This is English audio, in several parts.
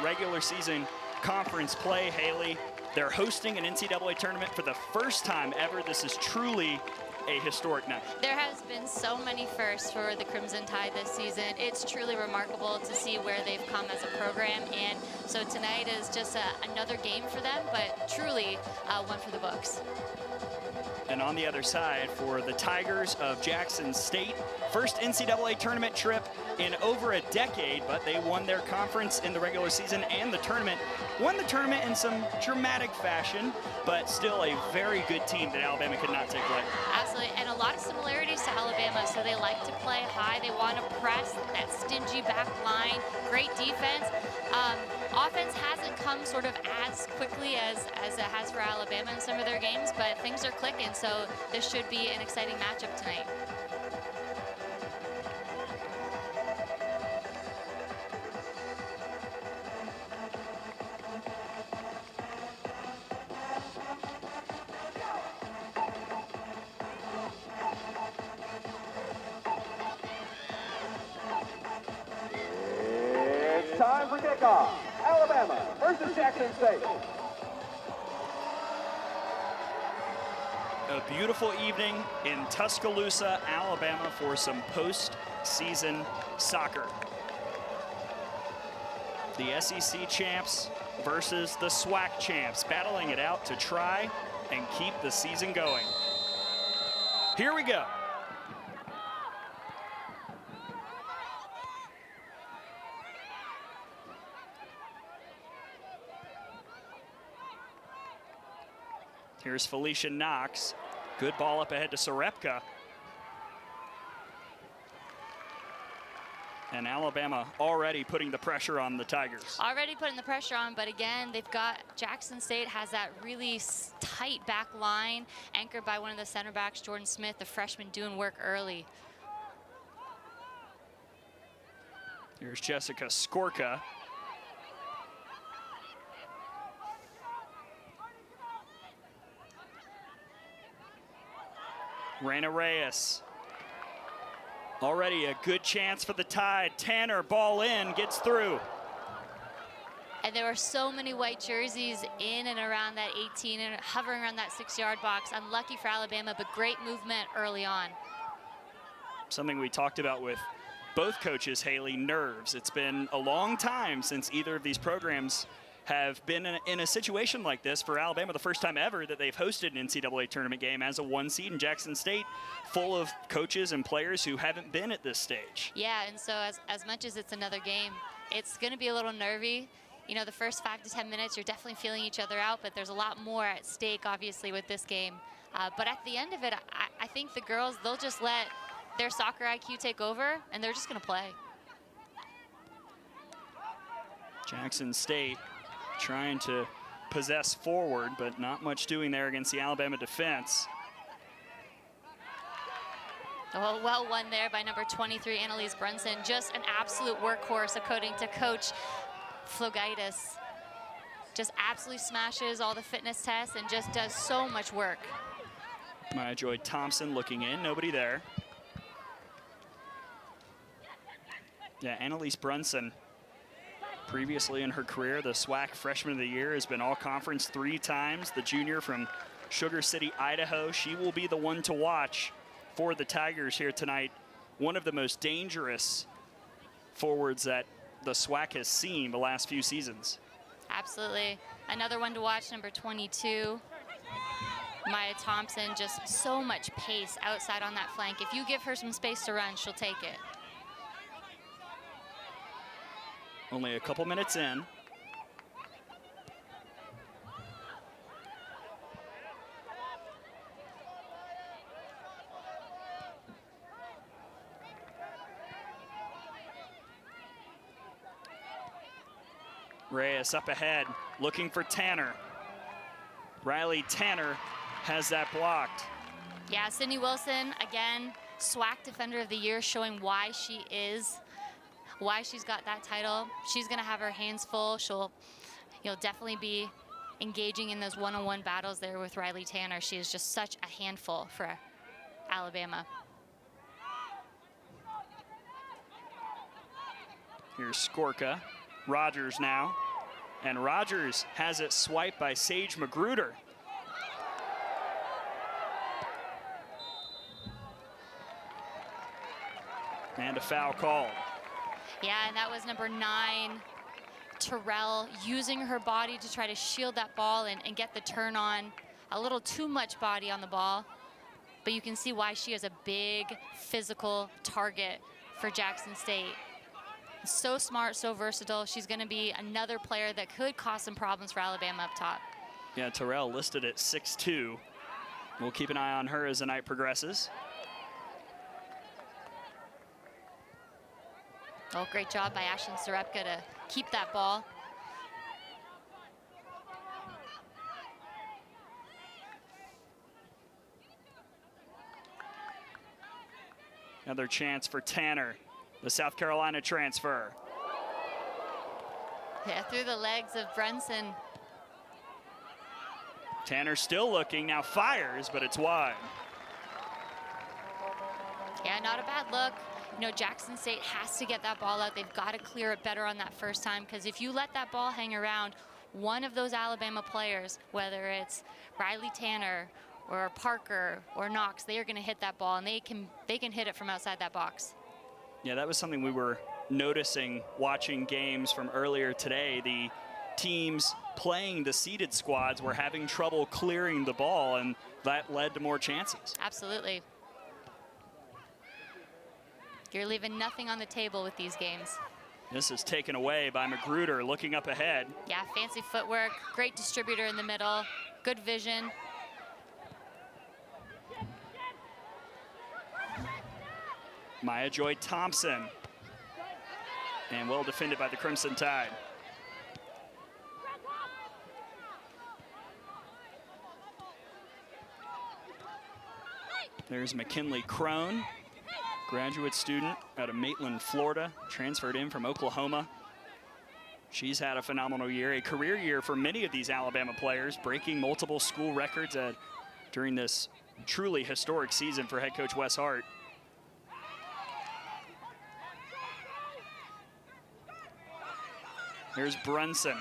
regular season conference play, Haley. They're hosting an NCAA tournament for the first time ever. This is truly a historic night. There has been so many firsts for the Crimson Tide this season. It's truly remarkable to see where they've come as a program, and so tonight is just another game for them, but truly one for the books. And on the other side, for the Tigers of Jackson State, first NCAA tournament trip in over a decade, but they won their conference in the regular season and the tournament. Won the tournament in some dramatic fashion, but still a very good team that Alabama could not take lightly. Absolutely, and a lot of similarities to Alabama. So they like to play high. They want to press that stingy back line. Great defense. Offense hasn't come sort of as quickly as it has for Alabama in some of their games, but things are clicking. So this should be an exciting matchup tonight. It's time for kickoff. Alabama versus Jackson State. A beautiful evening in Tuscaloosa, Alabama for some post-season soccer. The SEC champs versus the SWAC champs, battling it out to try and keep the season going. Here we go. Here's Felicia Knox. Good ball up ahead to Sarepka. And Alabama already putting the pressure on the Tigers. Already putting the pressure on, but again, they've got Jackson State has that really tight back line anchored by one of the center backs, Jordan Smith, the freshman, doing work early. Here's Jessica Skorka. Reyna Reyes. Already a good chance for the Tide. Tanner, ball in, gets through. And there were so many white jerseys in and around that 18 and hovering around that 6-yard box. Unlucky for Alabama, but great movement early on. Something we talked about with both coaches, Haley, nerves. It's been a long time since either of these programs have been in a situation like this. For Alabama, the first time ever that they've hosted an NCAA tournament game as a 1 seed, in Jackson State, full of coaches and players who haven't been at this stage. Yeah, and so as much as it's another game, it's going to be a little nervy. You know, the first 5 to 10 minutes, you're definitely feeling each other out, but there's a lot more at stake, obviously, with this game. But at the end of it, I think the girls, they'll just let their soccer IQ take over, and they're just going to play. Jackson State trying to possess forward, but not much doing there against the Alabama defense. Well won there by number 23, Annalise Brunson. Just an absolute workhorse, according to Coach Flogaitis. Just absolutely smashes all the fitness tests and just does so much work. Maya Joy Thompson looking in, nobody there. Yeah, Annalise Brunson, previously in her career, the SWAC Freshman of the Year, has been all-conference 3 times. The junior from Sugar City, Idaho. She will be the one to watch for the Tigers here tonight. One of the most dangerous forwards that the SWAC has seen the last few seasons. Absolutely. Another one to watch, number 22, Maya Thompson. Just so much pace outside on that flank. If you give her some space to run, she'll take it. Only a couple minutes in. Reyes up ahead, looking for Tanner. Riley Tanner has that blocked. Yeah, Sydney Wilson, again, SWAC Defender of the Year, showing why she is, why she's got that title. She's gonna have her hands full. She'll, definitely be engaging in those one-on-one battles there with Riley Tanner. She is just such a handful for Alabama. Here's Skorka. Rogers now. And Rogers has it swiped by Sage Magruder. And a foul called. Yeah, and that was number 9, Terrell, using her body to try to shield that ball and get the turn on. A little too much body on the ball, but you can see why she is a big physical target for Jackson State. So smart, so versatile. She's going to be another player that could cause some problems for Alabama up top. Yeah, Terrell listed at 6'2". We'll keep an eye on her as the night progresses. Oh, great job by Ashlyn Sarepka to keep that ball. Another chance for Tanner, the South Carolina transfer. Yeah, through the legs of Brunson. Tanner still looking, now fires, but it's wide. Yeah, not a bad look. You know, Jackson State has to get that ball out. They've got to clear it better on that first time, because if you let that ball hang around, one of those Alabama players, whether it's Riley Tanner or Parker or Knox, they are going to hit that ball, and they can hit it from outside that box. Yeah, that was something we were noticing watching games from earlier today. The teams playing the seeded squads were having trouble clearing the ball, and that led to more chances. Absolutely. You're leaving nothing on the table with these games. This is taken away by Magruder, looking up ahead. Yeah, fancy footwork, great distributor in the middle, good vision. Maya Joy Thompson. And well defended by the Crimson Tide. There's McKinley Crone, graduate student out of Maitland, Florida, transferred in from Oklahoma. She's had a phenomenal year, a career year for many of these Alabama players, breaking multiple school records during this truly historic season for head coach Wes Hart. Here's Brunson.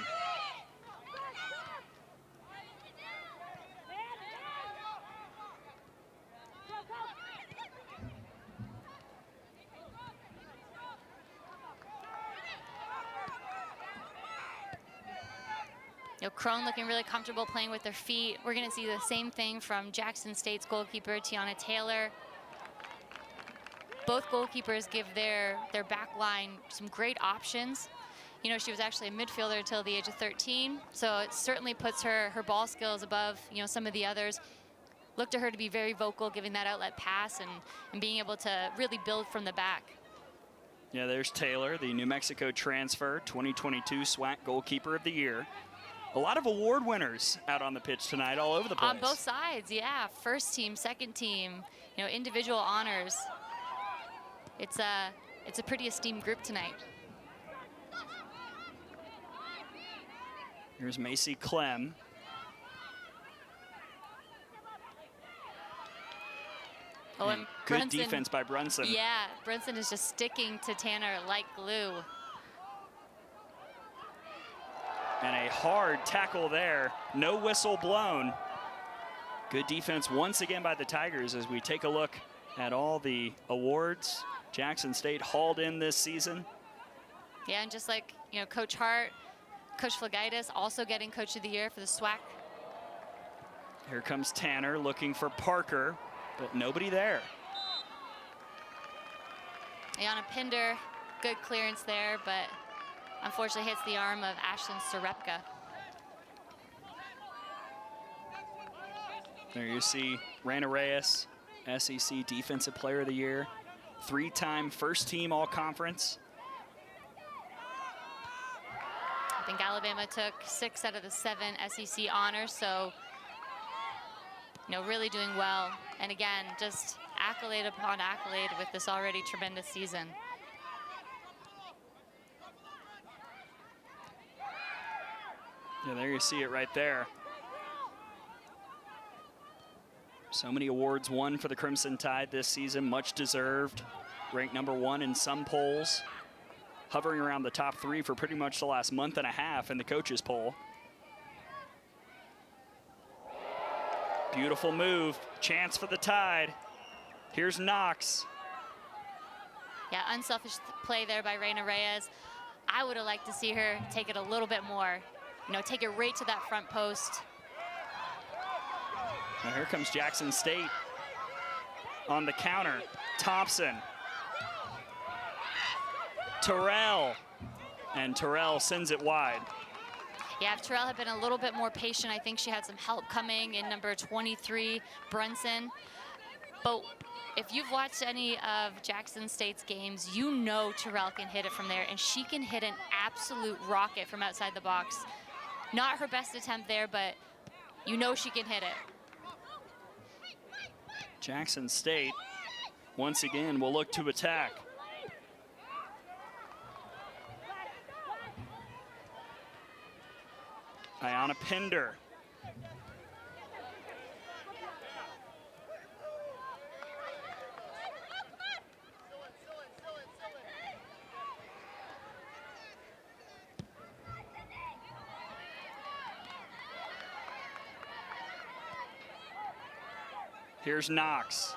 You know, Crone looking really comfortable playing with their feet. We're going to see the same thing from Jackson State's goalkeeper, Tiana Taylor. Both goalkeepers give their back line some great options. You know, she was actually a midfielder until the age of 13, so it certainly puts her ball skills above, you know, some of the others. Look to her to be very vocal, giving that outlet pass and being able to really build from the back. Yeah, there's Taylor, the New Mexico transfer, 2022 SWAC Goalkeeper of the Year. A lot of award winners out on the pitch tonight, all over the place. On both sides, yeah. First team, second team, you know, individual honors. It's a pretty esteemed group tonight. Here's Macy Clem. Oh, and good Brunson, defense by Brunson. Yeah, Brunson is just sticking to Tanner like glue. And a hard tackle there. No whistle blown. Good defense once again by the Tigers as we take a look at all the awards Jackson State hauled in this season. Yeah, and just like, you know, Coach Hart, Coach Flagaitis also getting Coach of the Year for the SWAC. Here comes Tanner looking for Parker, but nobody there. Ayana Pinder, good clearance there, but unfortunately hits the arm of Ashlyn Sarepka. There you see Rana Reyes, SEC Defensive Player of the Year, 3-time first team all-conference. I think Alabama took 6 out of the 7 SEC honors, so, you know, really doing well. And again, just accolade upon accolade with this already tremendous season. Yeah, there you see it right there. So many awards won for the Crimson Tide this season, much deserved. Ranked #1 in some polls. hovering around the top 3 for pretty much the last month and a half in the coaches poll. Beautiful move, chance for the Tide. Here's Knox. Yeah, unselfish play there by Reina Reyes. I would have liked to see her take it a little bit more. You know, take it right to that front post. Now here comes Jackson State on the counter. Thompson. Terrell. And Terrell sends it wide. Yeah, if Terrell had been a little bit more patient, I think she had some help coming in number 23, Brunson. But if you've watched any of Jackson State's games, you know Terrell can hit it from there, and she can hit an absolute rocket from outside the box. Not her best attempt there, but you know she can hit it. Jackson State, once again, will look to attack. Ayana Pinder. Here's Knox.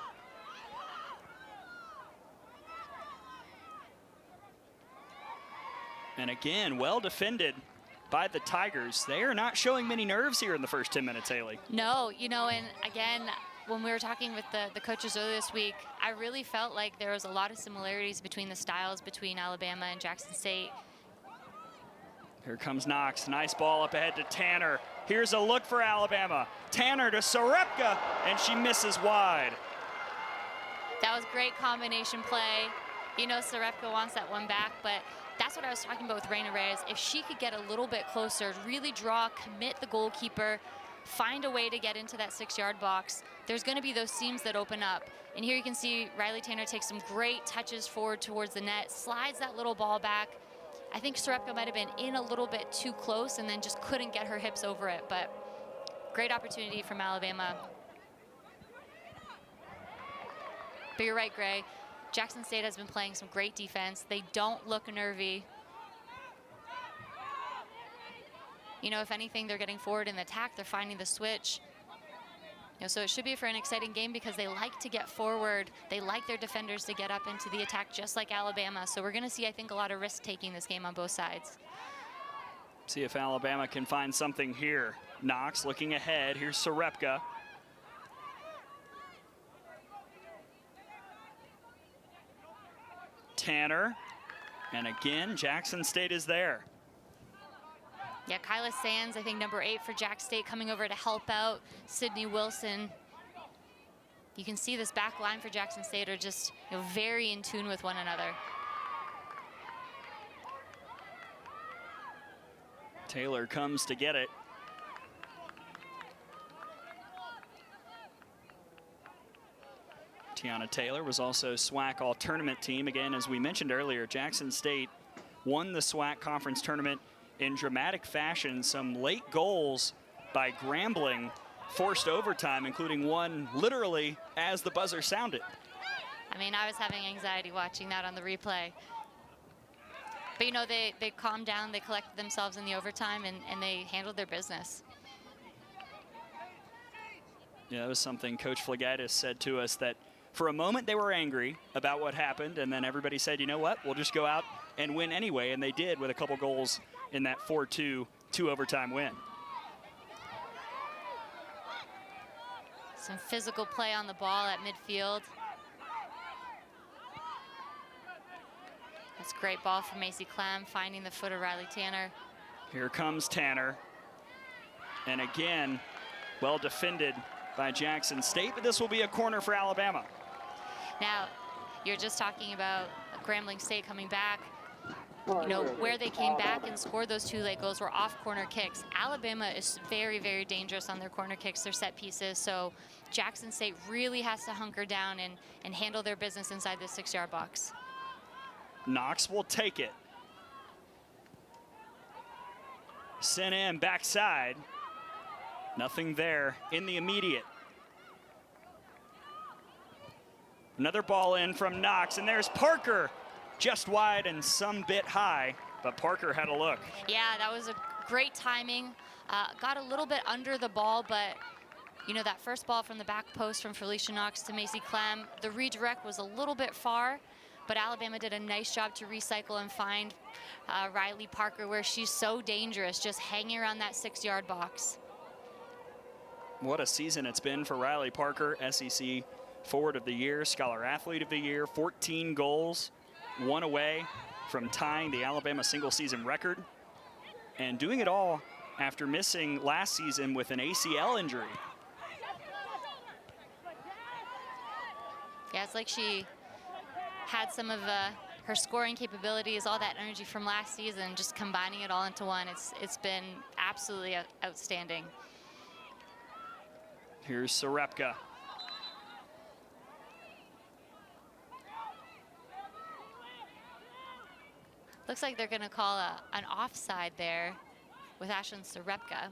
And again, well defended by the Tigers. They are not showing many nerves here in the first 10 minutes, Haley. No, you know, and again, when we were talking with the coaches earlier this week, I really felt like there was a lot of similarities between the styles between Alabama and Jackson State. Here comes Knox, nice ball up ahead to Tanner. Here's a look for Alabama. Tanner to Sarepka, and she misses wide. That was great combination play. You know Sarepka wants that one back, but that's what I was talking about with Reina Reyes. If she could get a little bit closer, really draw, commit the goalkeeper, find a way to get into that 6-yard box, there's gonna be those seams that open up. And here you can see Riley Tanner take some great touches forward towards the net, slides that little ball back. I think Sarepka might have been in a little bit too close and then just couldn't get her hips over it, but great opportunity from Alabama. But you're right, Gray. Jackson State has been playing some great defense. They don't look nervy. You know, if anything, they're getting forward in the attack. They're finding the switch. You know, so it should be for an exciting game because they like to get forward. They like their defenders to get up into the attack just like Alabama. So we're going to see, I think, a lot of risk-taking this game on both sides. See if Alabama can find something here. Knox looking ahead. Here's Sarepka. Tanner. And again, Jackson State is there. Yeah, Kyla Sands, I think number 8 for Jack State, coming over to help out Sydney Wilson. You can see this back line for Jackson State are just, you know, very in tune with one another. Taylor comes to get it. Tiana Taylor was also SWAC All-Tournament team. Again, as we mentioned earlier, Jackson State won the SWAC Conference Tournament in dramatic fashion. Some late goals by Grambling forced overtime, including one literally as the buzzer sounded. I mean, I was having anxiety watching that on the replay. But, you know, they calmed down, they collected themselves in the overtime, and they handled their business. Yeah, that was something Coach Flagaitis said to us, that for a moment they were angry about what happened, and then everybody said, you know what, we'll just go out and win anyway, and they did with a couple goals in that 4-2 overtime win. Some physical play on the ball at midfield. That's a great ball from Macy Clem, finding the foot of Riley Tanner. Here comes Tanner. And again, well defended by Jackson State, but this will be a corner for Alabama. Now, you're just talking about Grambling State coming back. You know, where they came back and scored those 2 late goals were off corner kicks. Alabama is very, very dangerous on their corner kicks, their set pieces. So Jackson State really has to hunker down and handle their business inside the 6-yard box. Knox will take it. Sent in backside. Nothing there in the immediate. Another ball in from Knox, and there's Parker. just wide and some bit high, but Parker had a look. Yeah, that was a great timing. Got a little bit under the ball, but you know, that first ball from the back post from Felicia Knox to Macy Clem, the redirect was a little bit far, but Alabama did a nice job to recycle and find Riley Parker where she's so dangerous, just hanging around that 6-yard box. What a season it's been for Riley Parker, SEC Forward of the Year, Scholar Athlete of the Year, 14 goals, 1 away from tying the Alabama single season record, and doing it all after missing last season with an ACL injury. Yeah, it's like she had some of her scoring capabilities, all that energy from last season, just combining it all into one. It's been absolutely outstanding. Here's Sarepka. Looks like they're going to call an offside there with Ashlyn Sarepka.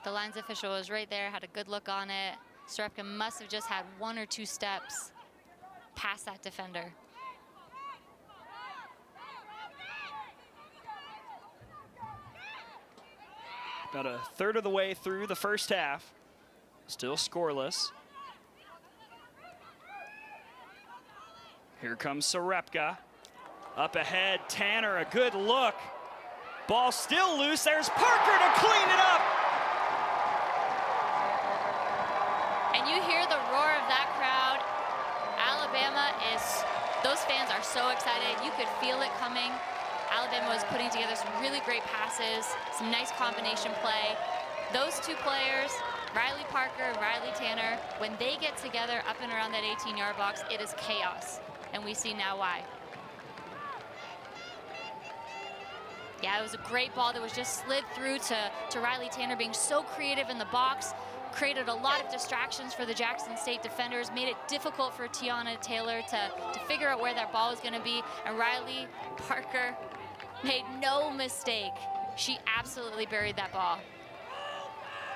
The lines official was right there, had a good look on it. Sarepka must have just had 1 or 2 steps past that defender. About a third of the way through the first half, still scoreless. Here comes Sarepka. Up ahead, Tanner, a good look. Ball still loose, there's Parker to clean it up. And you hear the roar of that crowd. Alabama those fans are so excited. You could feel it coming. Alabama was putting together some really great passes, some nice combination play. Those 2 players, Riley Parker and Riley Tanner, when they get together up and around that 18-yard box, it is chaos. And we see now why. Yeah, it was a great ball that was just slid through to Riley Tanner, being so creative in the box, created a lot of distractions for the Jackson State defenders, made it difficult for Tiana Taylor to figure out where that ball was going to be, and Riley Parker made no mistake. She absolutely buried that ball.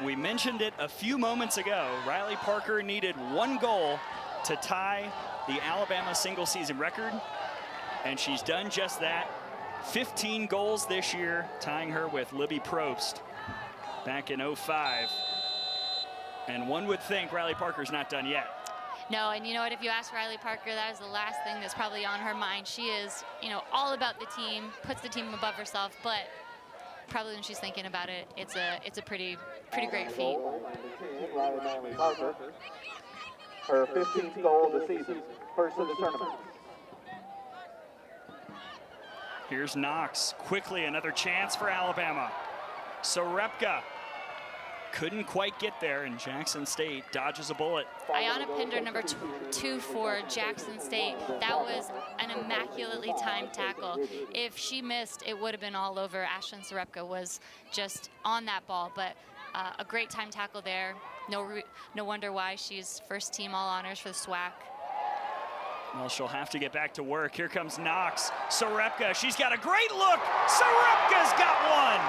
We mentioned it a few moments ago. Riley Parker needed 1 goal to tie the Alabama single season record, and she's done just that. 15 goals this year, tying her with Libby Probst back in '05. And one would think Riley Parker's not done yet. No, and you know what, if you ask Riley Parker, that is the last thing that's probably on her mind. She is, you know, all about the team, puts the team above herself, but probably when she's thinking about it, it's a pretty great feat. Riley Parker, her 15th goal of the season, first of the tournament. Here's Knox. Quickly, another chance for Alabama. Sarepka couldn't quite get there, and Jackson State dodges a bullet. Ayana Pinder, number 2 for Jackson State. That was an immaculately timed tackle. If she missed, it would have been all over. Ashlyn Sarepka was just on that ball, but a great time tackle there. No wonder why she's first team all honors for the SWAC. Well, she'll have to get back to work. Here comes Knox. Sarepka, she's got a great look. Sarepka's got one.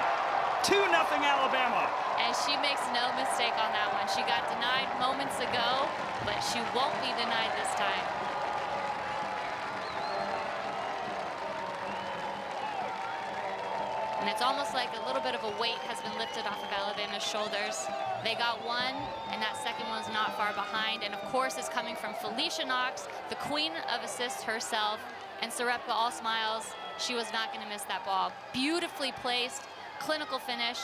2-0 Alabama. And she makes no mistake on that one. She got denied moments ago, but she won't be denied this time. And it's almost like a little bit of a weight has been lifted off of Alabama's shoulders. They got one, and that second one's not far behind. And of course, it's coming from Felicia Knox, the queen of assists herself. And Sarepka, all smiles. She was not going to miss that ball. Beautifully placed, clinical finish.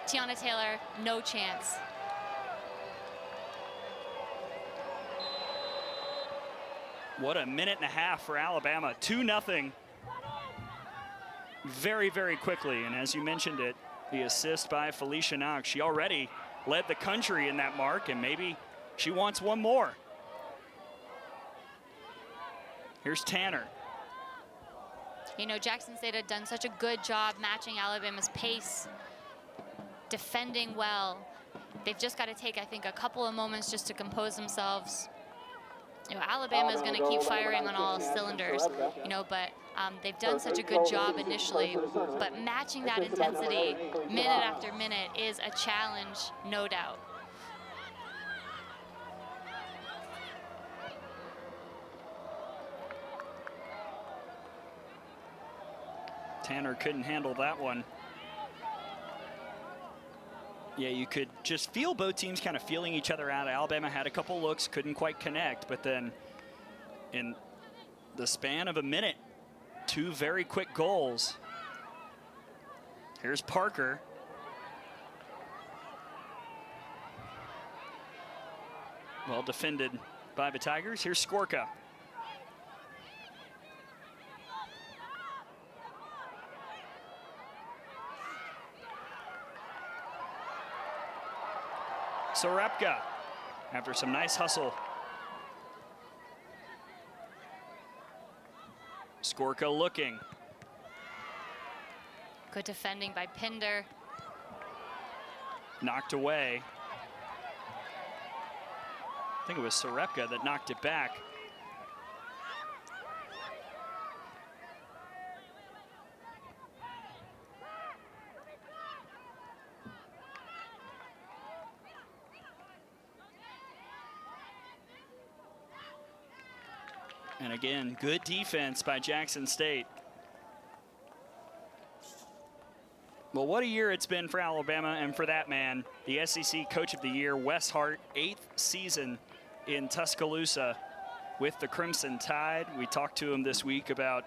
Tiana Taylor, no chance. What a minute and a half for Alabama. 2-0. Very, very quickly. And as you mentioned it, the assist by Felicia Knox. She already led the country in that mark, and maybe she wants one more. Here's Tanner. You know, Jackson State had done such a good job matching Alabama's pace, defending well. They've just got to take, I think, a couple of moments just to compose themselves. You know, Alabama is going to keep firing on all cylinders, you know, but they've done such a good job initially. But matching that intensity minute after minute is a challenge, no doubt. Tanner couldn't handle that one. Yeah, you could just feel both teams kind of feeling each other out. Alabama had a couple looks, couldn't quite connect, but then in the span of a minute, 2 very quick goals. Here's Parker. Well defended by the Tigers. Here's Skorka. Sarepka, after some nice hustle. Skorka looking. Good defending by Pinder. Knocked away. I think it was Sarepka that knocked it back. And again, good defense by Jackson State. Well, what a year it's been for Alabama, and for that man, the SEC Coach of the Year, Wes Hart, 8th season in Tuscaloosa with the Crimson Tide. We talked to him this week about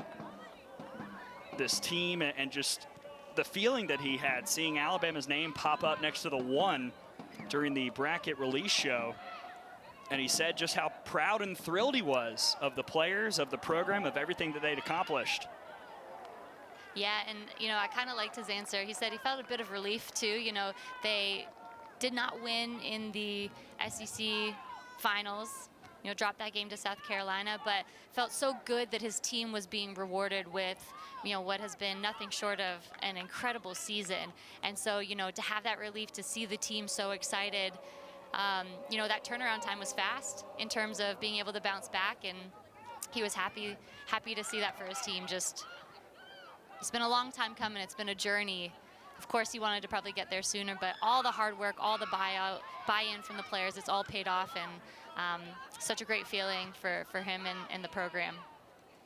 this team and just the feeling that he had seeing Alabama's name pop up next to the 1 during the bracket release show. And he said just how proud and thrilled he was of the players, of the program, of everything that they'd accomplished. Yeah, and, you know, I kind of liked his answer. He said he felt a bit of relief, too. You know, they did not win in the SEC finals, you know, dropped that game to South Carolina, but felt so good that his team was being rewarded with, you know, what has been nothing short of an incredible season. And so, you know, to have that relief, to see the team so excited, you know, that turnaround time was fast in terms of being able to bounce back, and he was happy to see that for his team. Just, it's been a long time coming. It's been a journey. Of course, he wanted to probably get there sooner, but all the hard work, all the buy-in from the players, it's all paid off, and such a great feeling for him and the program.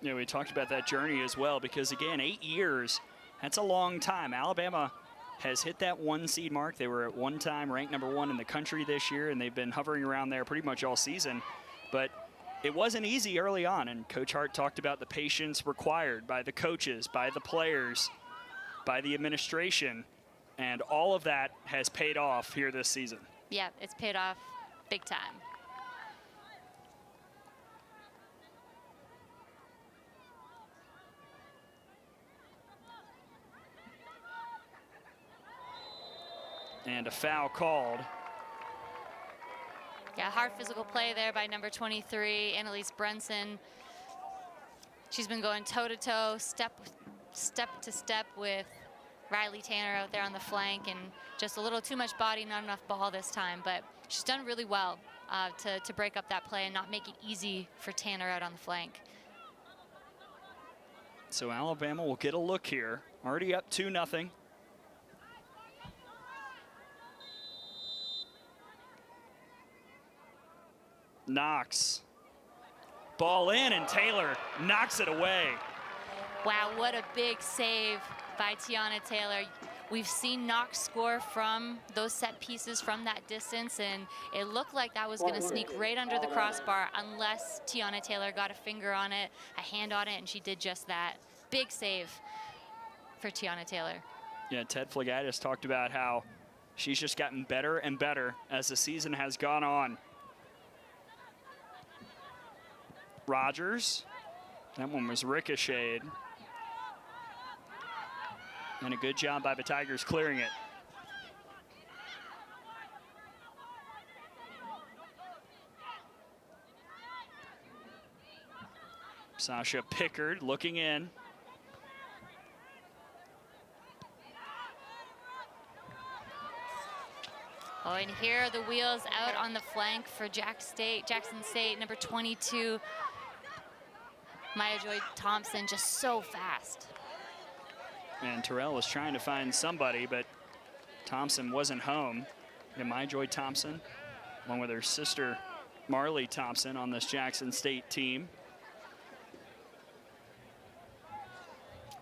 Yeah, we talked about that journey as well, because again, 8 years, that's a long time. Alabama has hit that 1 seed mark. They were at one time ranked #1 in the country this year, and they've been hovering around there pretty much all season. But it wasn't easy early on, and Coach Hart talked about the patience required by the coaches, by the players, by the administration, and all of that has paid off here this season. Yeah, it's paid off big time. And a foul called. Yeah, hard physical play there by number 23, Annalise Brunson. She's been going toe-to-toe, step to step with Riley Tanner out there on the flank, and just a little too much body, not enough ball this time. But she's done really well to break up that play and not make it easy for Tanner out on the flank. So Alabama will get a look here. Already up 2-0. Knox. Ball in, and Taylor knocks it away. Wow, what a big save by Tiana Taylor. We've seen Knox score from those set pieces from that distance, and it looked like that was going to sneak right under the crossbar unless Tiana Taylor got a finger on it, a hand on it, and she did just that. Big save for Tiana Taylor. Yeah, Ted Flagaitis talked about how she's just gotten better and better as the season has gone on. Rogers, that one was ricocheted. And a good job by the Tigers clearing it. Sasha Pickard looking in. Oh, and here are the wheels out on the flank for Jackson State, number 22, Maya Joy Thompson, just so fast. And Terrell was trying to find somebody, but Thompson wasn't home. And Maya Joy Thompson, along with her sister Marley Thompson, on this Jackson State team.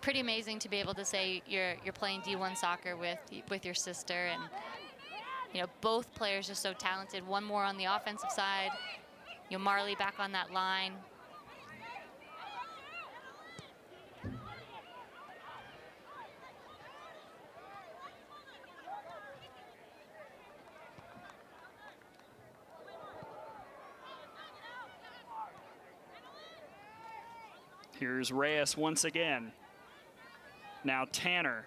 pretty amazing to be able to say you're playing D1 soccer with your sister, and you know, both players are so talented. One more on the offensive side. You know, Marley back on that line. Here's Reyes once again. Now Tanner,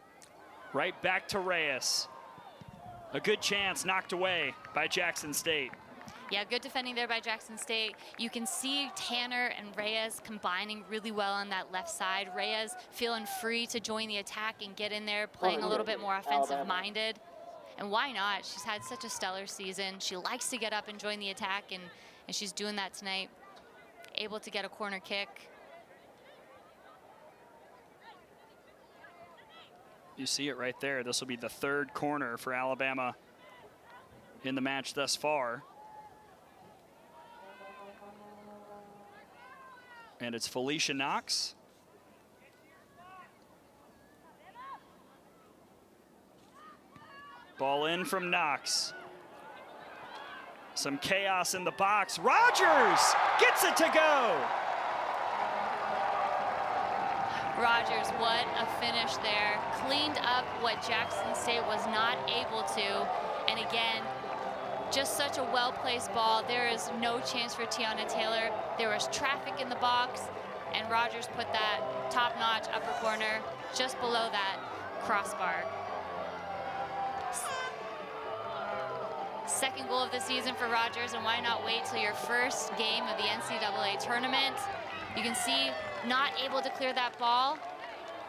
right back to Reyes. A good chance knocked away by Jackson State. Yeah, good defending there by Jackson State. You can see Tanner and Reyes combining really well on that left side. Reyes feeling free to join the attack and get in there, playing a little bit more offensive-minded. And why not? She's had such a stellar season. She likes to get up and join the attack, and she's doing that tonight. Able to get a corner kick. You see it right there. This will be the third corner for Alabama in the match thus far. And it's Felicia Knox. Ball in from Knox. Some chaos in the box. Rogers gets it to go. Rogers, what a finish there. Cleaned up what Jackson State was not able to. And again, just such a well-placed ball. There is no chance for Tiana Taylor. There was traffic in the box, and Rogers put that top-notch upper corner just below that crossbar. Second goal of the season for Rogers, and why not wait till your first game of the NCAA tournament? You can see not able to clear that ball,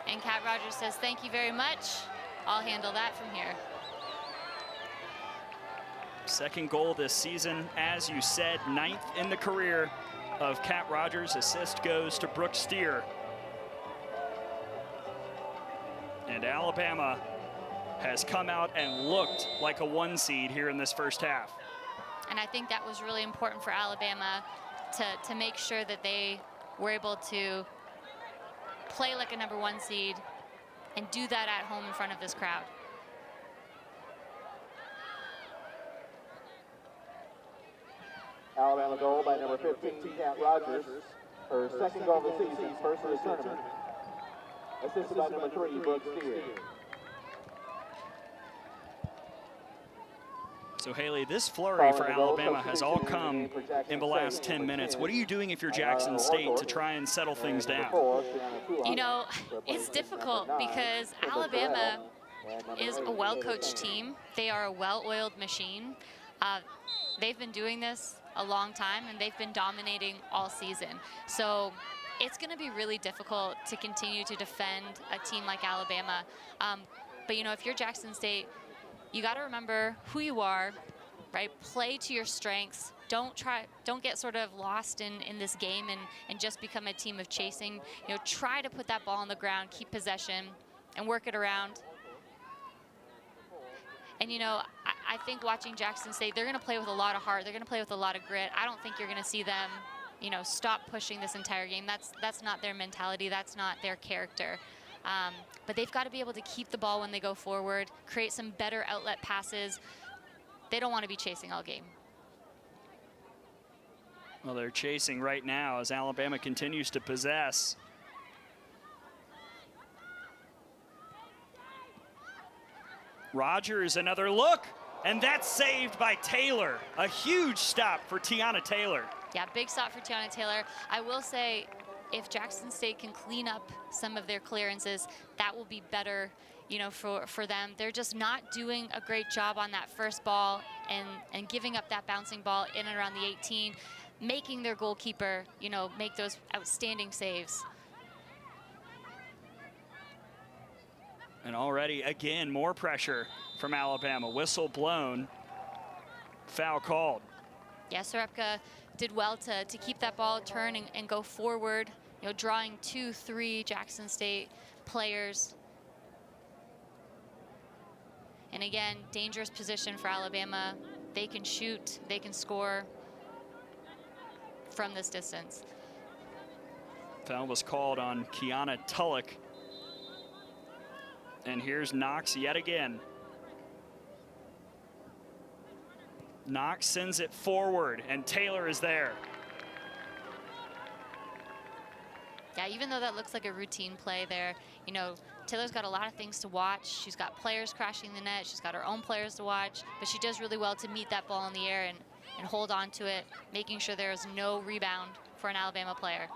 and Kat Rogers says, thank you very much. I'll handle that from here. Second goal this season, as you said, 9th in the career of Kat Rogers. Assist goes to Brooke Steer. And Alabama has come out and looked like a 1 seed here in this first half. And I think that was really important for Alabama to make sure that they were able to play like a number 1 seed and do that at home in front of this crowd. Alabama goal by number 15, Kat Rogers. Her second goal of the season, first of the tournament. Assisted by number 3, Brooke Steer. So Haley, this flurry for Alabama has all come in the last 10 minutes. What are you doing if you're Jackson State to try and settle things down? You know, it's difficult because Alabama is a well-coached team. They are a well-oiled machine. They've been doing this a long time, and they've been dominating all season. So it's going to be really difficult to continue to defend a team like Alabama. But, you know, if you're Jackson State, you got to remember who you are, right? Play to your strengths. Don't get sort of lost in this game and just become a team of chasing. You know, try to put that ball on the ground, keep possession, and work it around. And, you know, I think watching Jackson State, they're going to play with a lot of heart. They're going to play with a lot of grit. I don't think you're going to see them, you know, stop pushing this entire game. That's not their mentality. That's not their character. But they've got to be able to keep the ball when they go forward, create some better outlet passes. They don't want to be chasing all game. Well, they're chasing right now as Alabama continues to possess. Rogers, another look, and that's saved by Taylor. A huge stop for Tiana Taylor. Yeah, big stop for Tiana Taylor. I will say, if Jackson State can clean up some of their clearances, that will be better, you know, for them. They're just not doing a great job on that first ball and giving up that bouncing ball in and around the 18, making their goalkeeper, you know, make those outstanding saves. And already, again, more pressure from Alabama. Whistle blown, foul called. Yeah, Sarepka did well to keep that ball turn and go forward, you know, drawing 2-3 Jackson State players. And again, dangerous position for Alabama. They can shoot, they can score from this distance. Foul was called on Kiana Tulloch. And here's Knox yet again. Knox sends it forward, and Taylor is there. Yeah, even though that looks like a routine play there, you know, Taylor's got a lot of things to watch. She's got players crashing the net. She's got her own players to watch, but she does really well to meet that ball in the air and hold on to it, making sure there is no rebound for an Alabama player.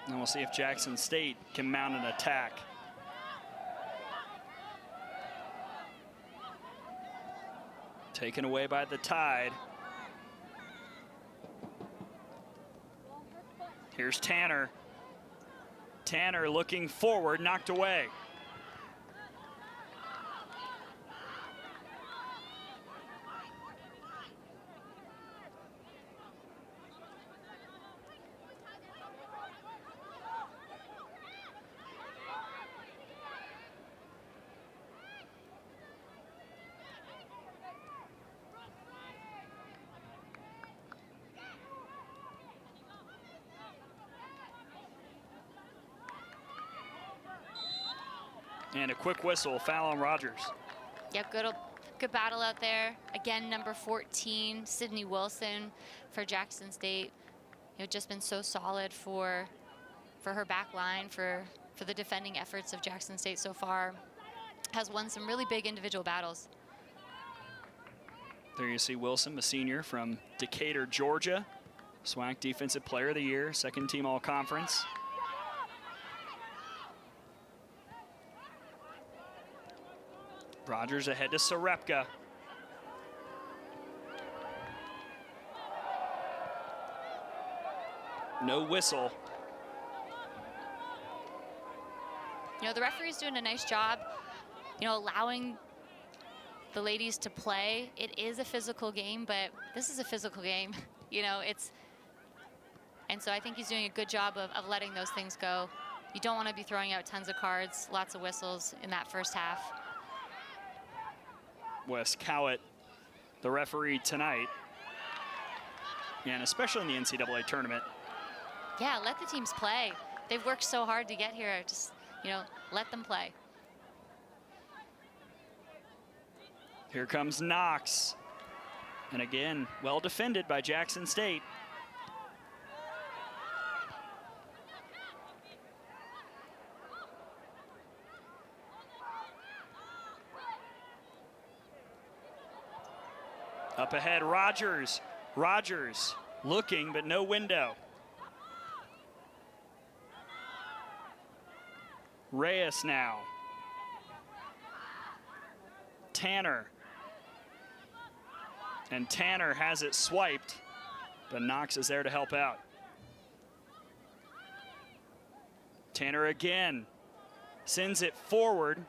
And we'll see if Jackson State can mount an attack. Taken away by the Tide. Here's Tanner. Tanner looking forward, knocked away. And a quick whistle, foul on Rogers. Yeah, good battle out there. Again, number 14, Sydney Wilson for Jackson State. You know, just been so solid for her back line, for the defending efforts of Jackson State so far. Has won some really big individual battles. There you see Wilson, the senior from Decatur, Georgia. SWAC Defensive Player of the Year, second team all-conference. Rogers ahead to Sarepka. No whistle. You know, the referee's doing a nice job, you know, allowing the ladies to play. It is a physical game, but this is a physical game. You know, and so I think he's doing a good job of letting those things go. You don't want to be throwing out tons of cards, lots of whistles in that first half. Wes Cowett, the referee tonight, and especially in the NCAA tournament. Yeah, let the teams play. They've worked so hard to get here. Just, you know, let them play. Here comes Knox. And again, well defended by Jackson State. Up ahead, Rogers. Rogers looking, but no window. Reyes now. Tanner. And Tanner has it swiped, but Knox is there to help out. Tanner again sends it forward.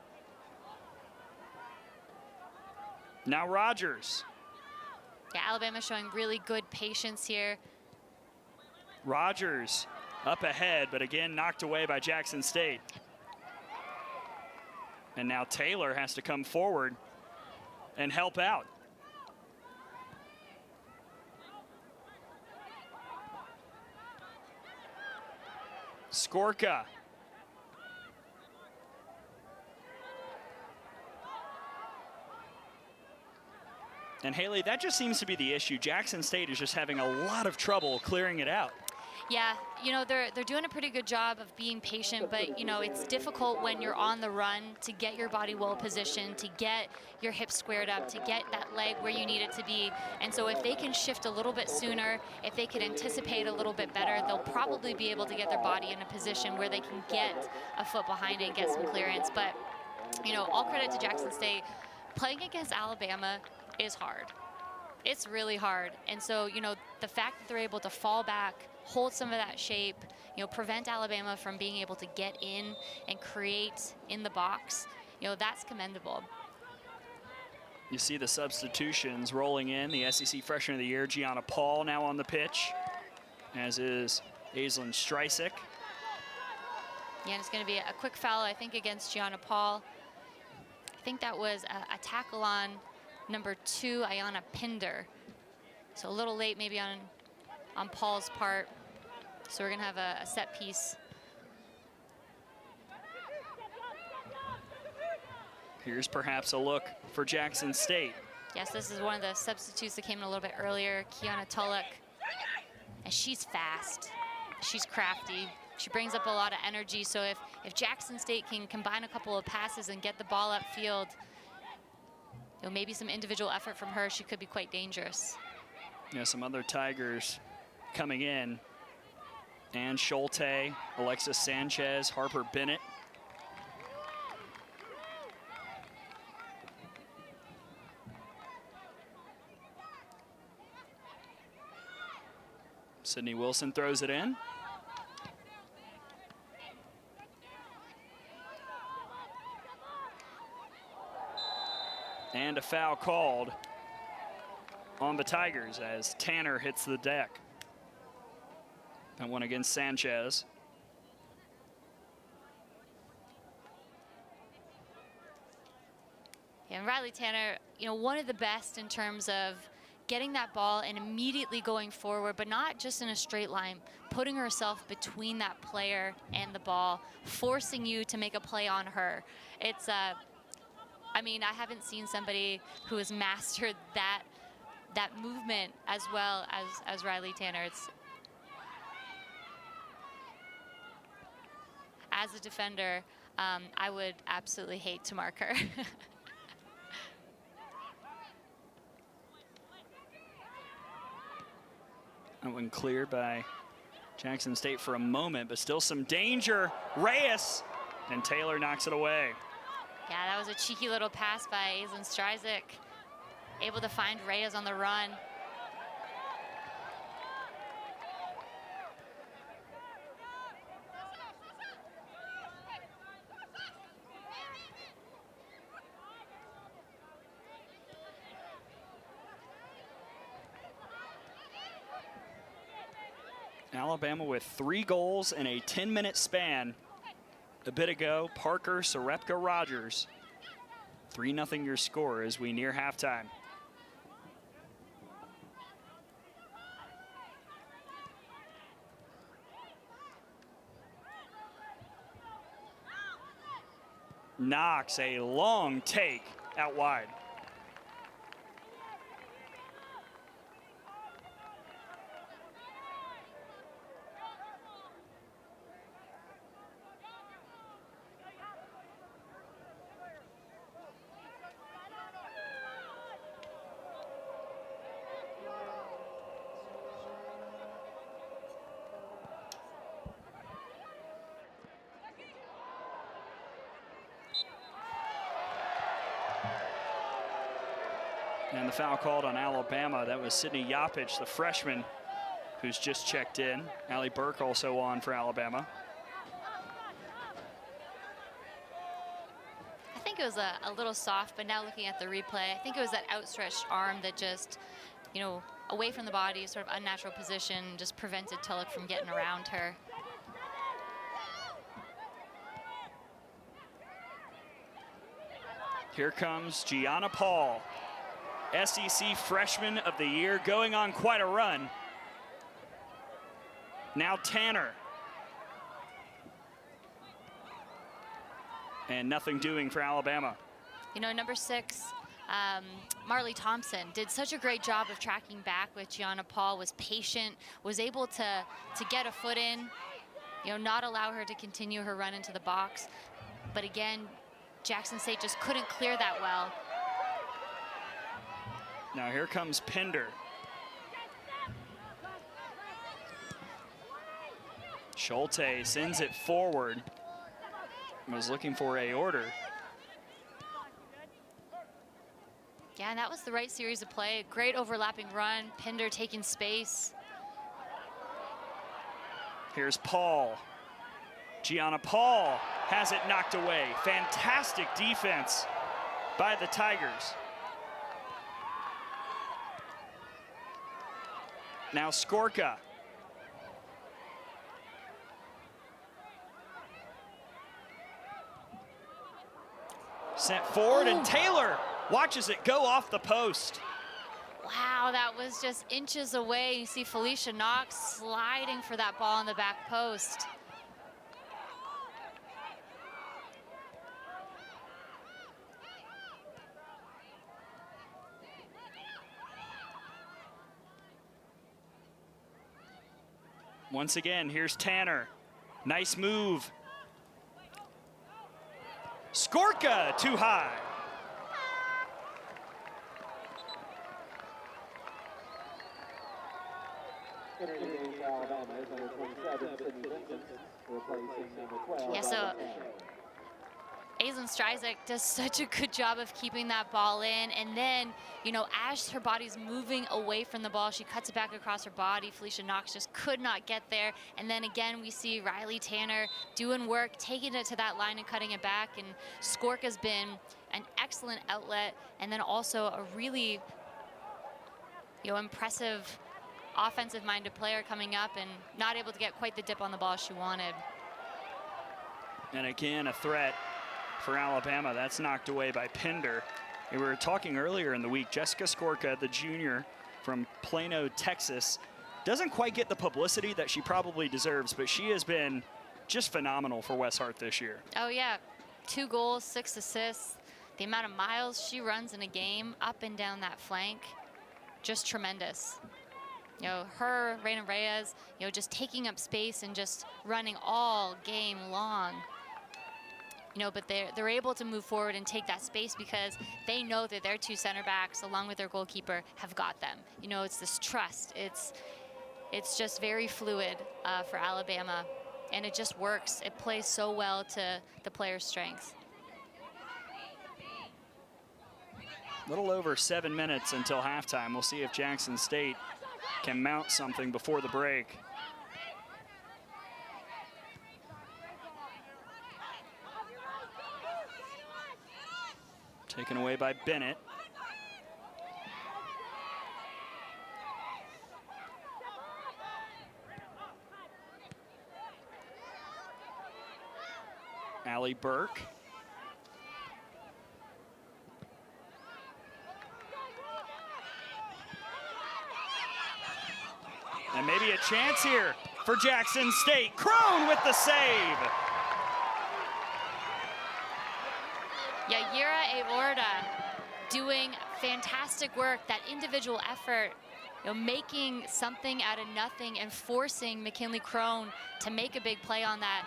Now Rogers. Yeah, Alabama showing really good patience here. Rogers up ahead, but again knocked away by Jackson State. And now Taylor has to come forward and help out. Skorka. And Haley, that just seems to be the issue. Jackson State is just having a lot of trouble clearing it out. Yeah, you know, they're doing a pretty good job of being patient, but, you know, it's difficult when you're on the run to get your body well positioned, to get your hips squared up, to get that leg where you need it to be. And so if they can shift a little bit sooner, if they can anticipate a little bit better, they'll probably be able to get their body in a position where they can get a foot behind it and get some clearance. But, you know, all credit to Jackson State. Playing against Alabama is hard. It's really hard. And so, you know, the fact that they're able to fall back, hold some of that shape, you know, prevent Alabama from being able to get in and create in the box, you know, that's commendable. You see the substitutions rolling in. The SEC Freshman of the Year, Gianna Paul, now on the pitch, as is Aislinn Streisig. Yeah, and it's going to be a quick foul, I think, against Gianna Paul. I think that was a tackle on number 2, Ayana Pinder. So a little late maybe on on Paul's part. So we're gonna have a set piece. Here's perhaps a look for Jackson State. Yes, this is one of the substitutes that came in a little bit earlier, Kiana Tulloch. And she's fast, she's crafty. She brings up a lot of energy, so if Jackson State can combine a couple of passes and get the ball upfield, maybe some individual effort from her, she could be quite dangerous. Yeah, some other Tigers coming in. Ann Schulte, Alexis Sanchez, Harper Bennett. Sydney Wilson throws it in. And a foul called on the Tigers as Tanner hits the deck. That one against Sanchez. And Riley Tanner, one of the best in terms of getting that ball and immediately going forward, but not just in a straight line, putting herself between that player and the ball, forcing you to make a play on her. It's, I mean, I haven't seen somebody who has mastered that movement as well as Riley Tanner. It's, as a defender, I would absolutely hate to mark her. That one cleared by Jackson State for a moment, but still some danger. Reyes, and Taylor knocks it away. Yeah, that was a cheeky little pass by Aislinn Stryzik. Able to find Reyes on the run. Alabama with 3 goals in a 10-minute span. A bit ago, Parker, Sarepka, Rogers. 3-0 your score as we near halftime. Knox, a long take out wide. And the foul called on Alabama. That was Sydney Yapich, the freshman, who's just checked in. Allie Burke also on for Alabama. I think it was a little soft, but now looking at the replay, I think it was that outstretched arm that just, away from the body, sort of unnatural position, just prevented Tulloch from getting around her. Here comes Gianna Paul, SEC Freshman of the Year, going on quite a run. Now Tanner. And nothing doing for Alabama. Number 6, Marley Thompson did such a great job of tracking back with Gianna Paul, was patient, was able to get a foot in, not allow her to continue her run into the box. But again, Jackson State just couldn't clear that well. Now here comes Pinder. Schulte sends it forward. Was looking for a order. Yeah, and that was the right series of play. Great overlapping run. Pinder taking space. Here's Paul. Gianna Paul has it knocked away. Fantastic defense by the Tigers. Now Skorka. Sent forward, and Taylor watches it go off the post. Wow, that was just inches away. You see Felicia Knox sliding for that ball on the back post. Once again, here's Tanner. Nice move. Skorka too high. Entering the game for Alabama is number 27, Sydney Vincent, replacing number 12. Yeah, so Aislinn Strizek does such a good job of keeping that ball in, and then, you know, as her body's moving away from the ball, she cuts it back across her body. Felicia Knox just could not get there, and then again we see Riley Tanner doing work, taking it to that line and cutting it back, and Skorka's been an excellent outlet, and then also a really, you know, impressive offensive-minded player coming up and not able to get quite the dip on the ball she wanted. And again, a threat for Alabama. That's knocked away by Pinder. We were talking earlier in the week, Jessica Skorka, the junior from Plano, Texas, doesn't quite get the publicity that she probably deserves, but she has been just phenomenal for West Hart this year. Oh yeah, 2 goals, 6 assists. The amount of miles she runs in a game up and down that flank, just tremendous. You know, her, Reina Reyes, you know, just taking up space and just running all game long. You know, but they're able to move forward and take that space because they know that their 2 center backs, along with their goalkeeper, have got them. You know, it's this trust. It's just very fluid for Alabama, and it just works. It plays so well to the players' strengths. A little over 7 minutes until halftime. We'll see if Jackson State can mount something before the break. Taken away by Bennett. Allie Burke. And maybe a chance here for Jackson State. Crone with the save. Yaira Aorta doing fantastic work, that individual effort, you know, making something out of nothing and forcing McKinley Crone to make a big play on that.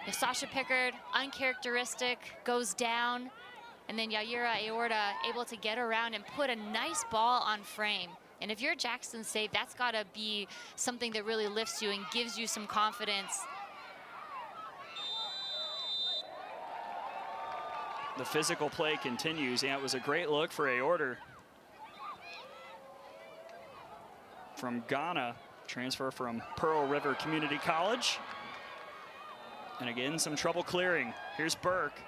You know, Sasha Pickard, uncharacteristic, goes down, and then Yaira Aorta able to get around and put a nice ball on frame. And if you're Jackson State, that's got to be something that really lifts you and gives you some confidence. The physical play continues. Yeah, it was a great look for Aorta. From Ghana, transfer from Pearl River Community College. And again, some trouble clearing. Here's Burke.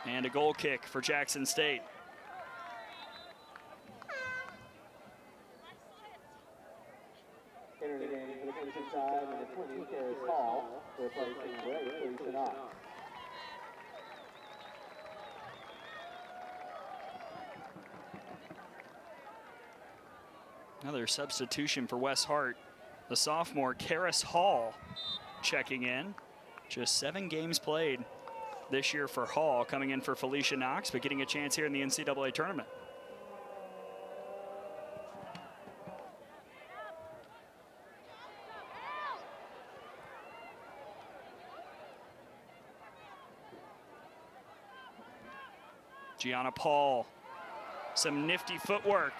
And a goal kick for Jackson State. Entering the game for the Crimson Tide, number 20, Karis Hall, replacing number 8, Felicia Knox. Another substitution for West Hart. The sophomore, Karis Hall, checking in. Just 7 games played this year for Hall, coming in for Felicia Knox, but getting a chance here in the NCAA tournament. Gianna Paul, some nifty footwork,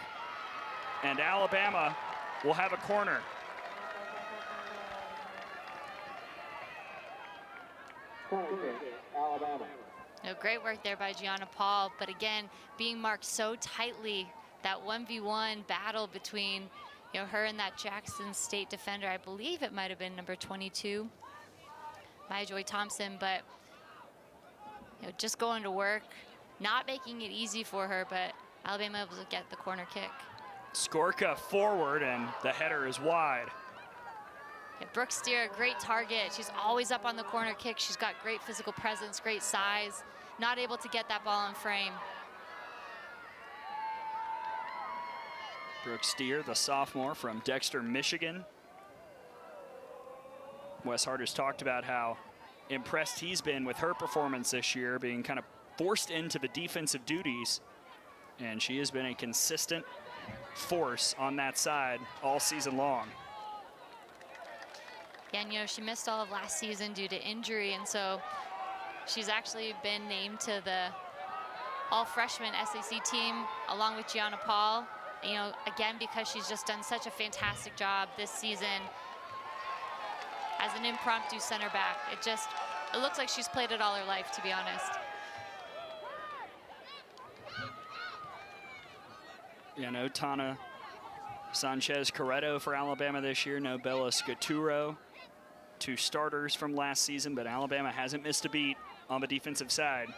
and Alabama will have a corner. Corner kick, Alabama. No, great work there by Gianna Paul, but again, being marked so tightly, that 1v1 battle between, you know, her and that Jackson State defender. I believe it might have been number 22, Maya Joy Thompson, but you know, just going to work, not making it easy for her, but Alabama able to get the corner kick. Skorka forward, and the header is wide. Yeah, Brooke Steer, a great target. She's always up on the corner kick. She's got great physical presence, great size. Not able to get that ball in frame. Brooke Steer, the sophomore from Dexter, Michigan. Wes Hart has talked about how impressed he's been with her performance this year, being kind of forced into the defensive duties. And she has been a consistent force on that side all season long. Yeah, and she missed all of last season due to injury, and so she's actually been named to the all-freshman SAC team along with Gianna Paul. Again, because she's just done such a fantastic job this season as an impromptu center back. It looks like she's played it all her life, to be honest. No Tana Sanchez-Corretto for Alabama this year. No Bella Scaturo. 2 starters from last season, but Alabama hasn't missed a beat on the defensive side.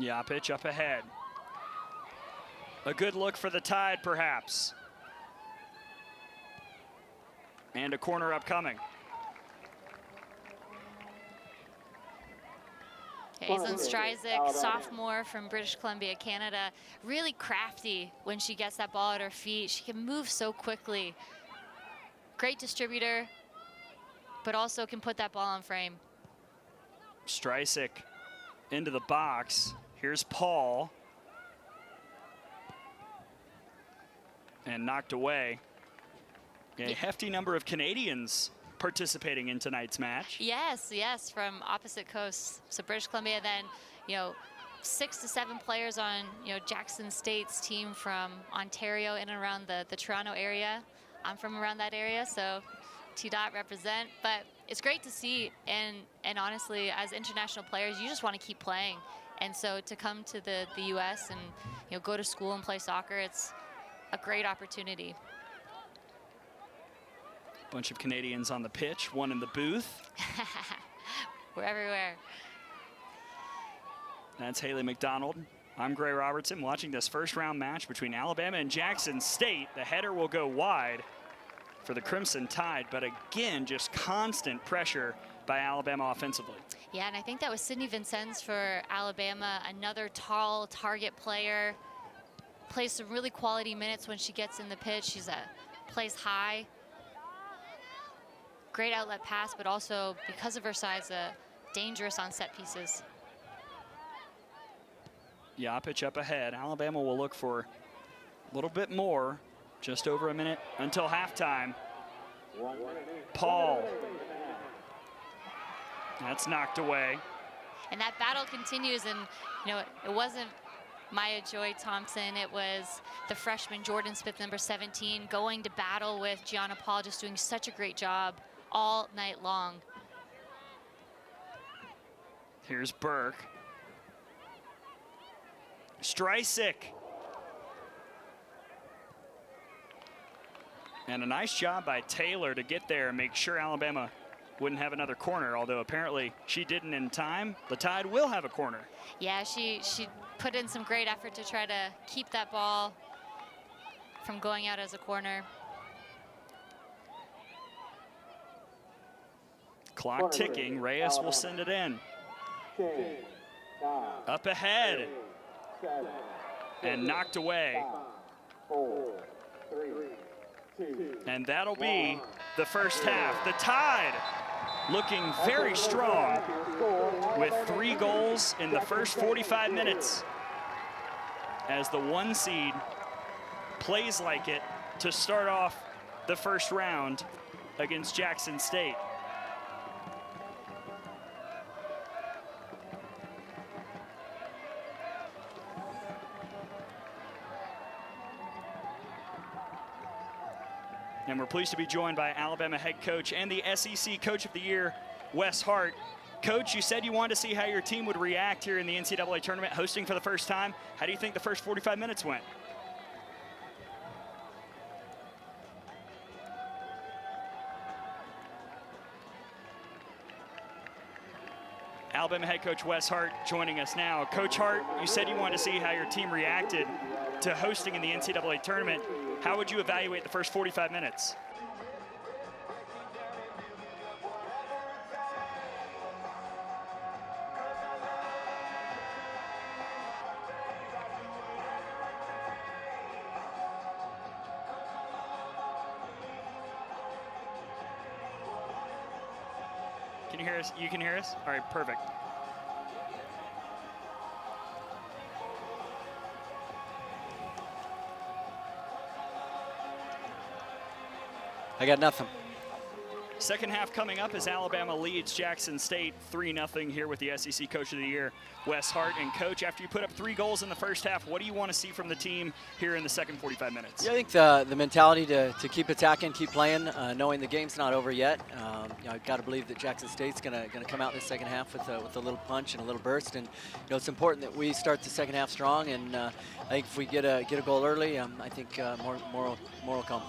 Yapich up ahead. A good look for the Tide, perhaps. And a corner upcoming. Aislinn Stryzik, sophomore from British Columbia, Canada, really crafty when she gets that ball at her feet. She can move so quickly. Great distributor, but also can put that ball on frame. Stryzik into the box. Here's Paul. And knocked away. A hefty number of Canadians participating in tonight's match. Yes, from opposite coasts. So British Columbia, then, 6 to 7 players on, Jackson State's team from Ontario in and around the Toronto area. I'm from around that area, so T-Dot represent. But it's great to see, and honestly, as international players, you just want to keep playing. And so to come to the U.S. and, go to school and play soccer, it's a great opportunity. Bunch of Canadians on the pitch, one in the booth. We're everywhere. That's Haley McDonald. I'm Gray Robertson, watching this first round match between Alabama and Jackson State. The header will go wide for the Crimson Tide, but again, just constant pressure by Alabama offensively. Yeah, and I think that was Sydney Vincennes for Alabama, another tall target player. Plays some really quality minutes when she gets in the pitch. She's plays high. Great outlet pass, but also, because of her size, dangerous on set pieces. Yapich up ahead. Alabama will look for a little bit more. Just over a minute until halftime. Paul. That's knocked away. And that battle continues, and it wasn't Maya Joy Thompson, it was the freshman Jordan Smith, number 17, going to battle with Gianna Paul, just doing such a great job all night long. Here's Burke. Stryzik. And a nice job by Taylor to get there and make sure Alabama wouldn't have another corner, although apparently she didn't in time. The Tide will have a corner. Yeah, she put in some great effort to try to keep that ball from going out as a corner. Clock ticking. Reyes will send it in. Up ahead. And knocked away. And that'll be the first half. The Tide looking very strong with 3 goals in the first 45 minutes as the 1 seed plays like it to start off the first round against Jackson State. And we're pleased to be joined by Alabama head coach and the SEC Coach of the Year, Wes Hart. Coach, you said you wanted to see how your team would react here in the NCAA tournament, hosting for the first time. How do you think the first 45 minutes went? Alabama head coach Wes Hart joining us now. Coach Hart, you said you wanted to see how your team reacted to hosting in the NCAA tournament. How would you evaluate the first 45 minutes? Can you hear us? You can hear us? All right, perfect. I got nothing. Second half coming up as Alabama leads Jackson State 3-0 here with the SEC Coach of the Year, Wes Hart. And Coach, after you put up 3 goals in the first half, what do you want to see from the team here in the second 45 minutes? Yeah, I think the mentality to keep attacking, keep playing, knowing the game's not over yet. I've got to believe that Jackson State's gonna come out in the second half with a little punch and a little burst. And it's important that we start the second half strong. And I think if we get a goal early, I think more will come.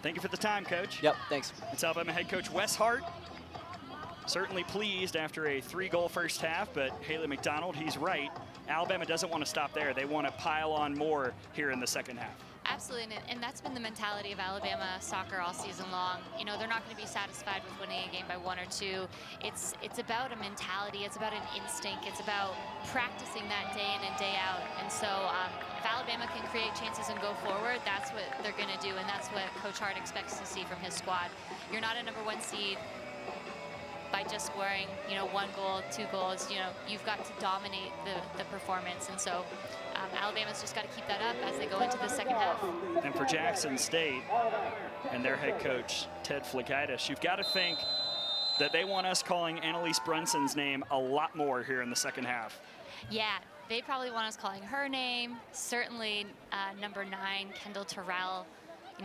Thank you for the time, Coach. Yep, thanks. It's Alabama head coach Wes Hart. Certainly pleased after a 3-goal first half, but Haley McDonald, he's right. Alabama doesn't want to stop there. They want to pile on more here in the second half. Absolutely, and that's been the mentality of Alabama soccer all season long. They're not going to be satisfied with winning a game by 1 or 2. It's about a mentality. It's about an instinct. It's about practicing that day in and day out. And so if Alabama can create chances and go forward, that's what they're going to do, and that's what Coach Hart expects to see from his squad. You're not a #1 seed by just scoring, 1 goal, 2 goals. You've got to dominate the performance, and so Alabama's just got to keep that up as they go into the second half. And for Jackson State and their head coach, Ted Flikitis, you've got to think that they want us calling Annalise Brunson's name a lot more here in the second half. Yeah, they probably want us calling her name. Certainly number 9, Kendall Terrell,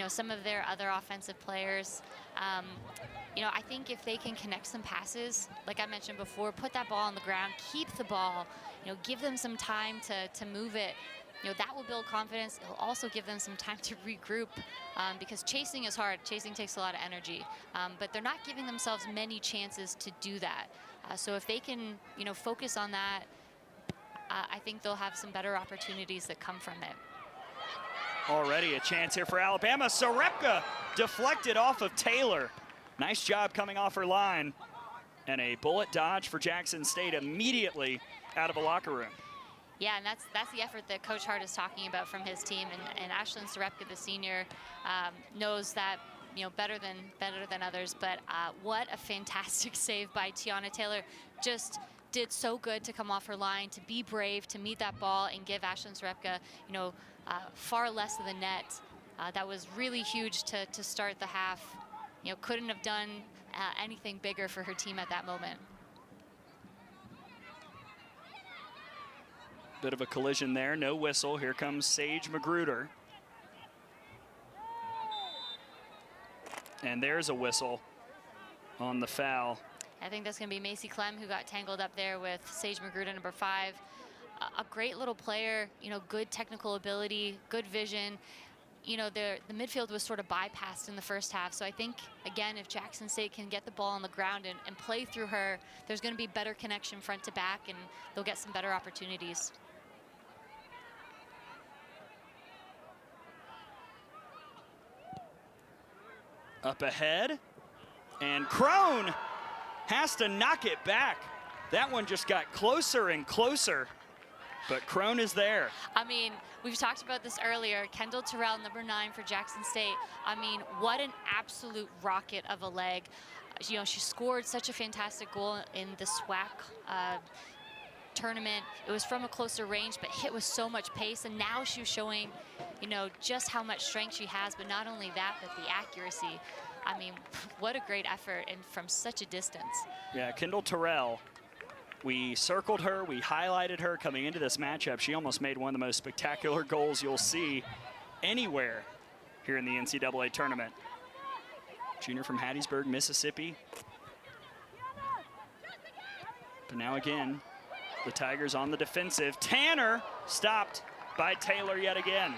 some of their other offensive players. I think if they can connect some passes, like I mentioned before, put that ball on the ground, keep the ball, give them some time to move it, that will build confidence. It'll also give them some time to regroup because chasing is hard. Chasing takes a lot of energy, but they're not giving themselves many chances to do that. So if they can, focus on that, I think they'll have some better opportunities that come from it. Already a chance here for Alabama. Sarepka deflected off of Taylor. Nice job coming off her line. And a bullet dodge for Jackson State immediately out of a locker room. Yeah, and that's the effort that Coach Hart is talking about from his team. And Ashlyn Sarepka, the senior, knows that better than others. But what a fantastic save by Tiana Taylor. Just did so good to come off her line, to be brave, to meet that ball and give Ashlyn Sarepka, far less of the net. That was really huge to start the half. Couldn't have done anything bigger for her team at that moment. Bit of a collision there, no whistle. Here comes Sage Magruder. And there's a whistle on the foul. I think that's going to be Macy Clem, who got tangled up there with Sage Magruder, number 5. A great little player, good technical ability, good vision. The midfield was sort of bypassed in the first half. So I think, again, if Jackson State can get the ball on the ground and play through her, there's going to be better connection front to back, and they'll get some better opportunities. Up ahead, and Crone has to knock it back. That one just got closer and closer, but Crone is there. I mean, we've talked about this earlier. Kendall Terrell, number 9 for Jackson State. I mean, what an absolute rocket of a leg. She scored such a fantastic goal in the SWAC tournament. It was from a closer range, but hit with so much pace, and now she's showing, just how much strength she has, but not only that, but the accuracy. I mean, what a great effort, and from such a distance. Yeah, Kendall Terrell, we circled her, we highlighted her coming into this matchup. She almost made one of the most spectacular goals you'll see anywhere here in the NCAA tournament. Junior from Hattiesburg, Mississippi. But now again, the Tigers on the defensive. Tanner stopped by Taylor yet again.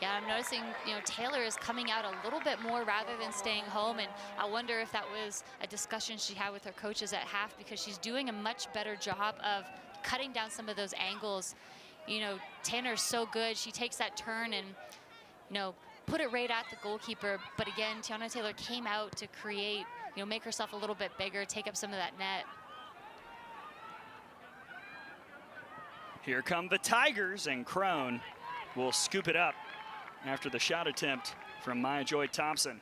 Yeah, I'm noticing, Taylor is coming out a little bit more rather than staying home, and I wonder if that was a discussion she had with her coaches at half, because she's doing a much better job of cutting down some of those angles. Tanner's so good. She takes that turn and, put it right at the goalkeeper. But again, Tiana Taylor came out to create, make herself a little bit bigger, take up some of that net. Here come the Tigers, and Crone will scoop it up after the shot attempt from Maya Joy Thompson.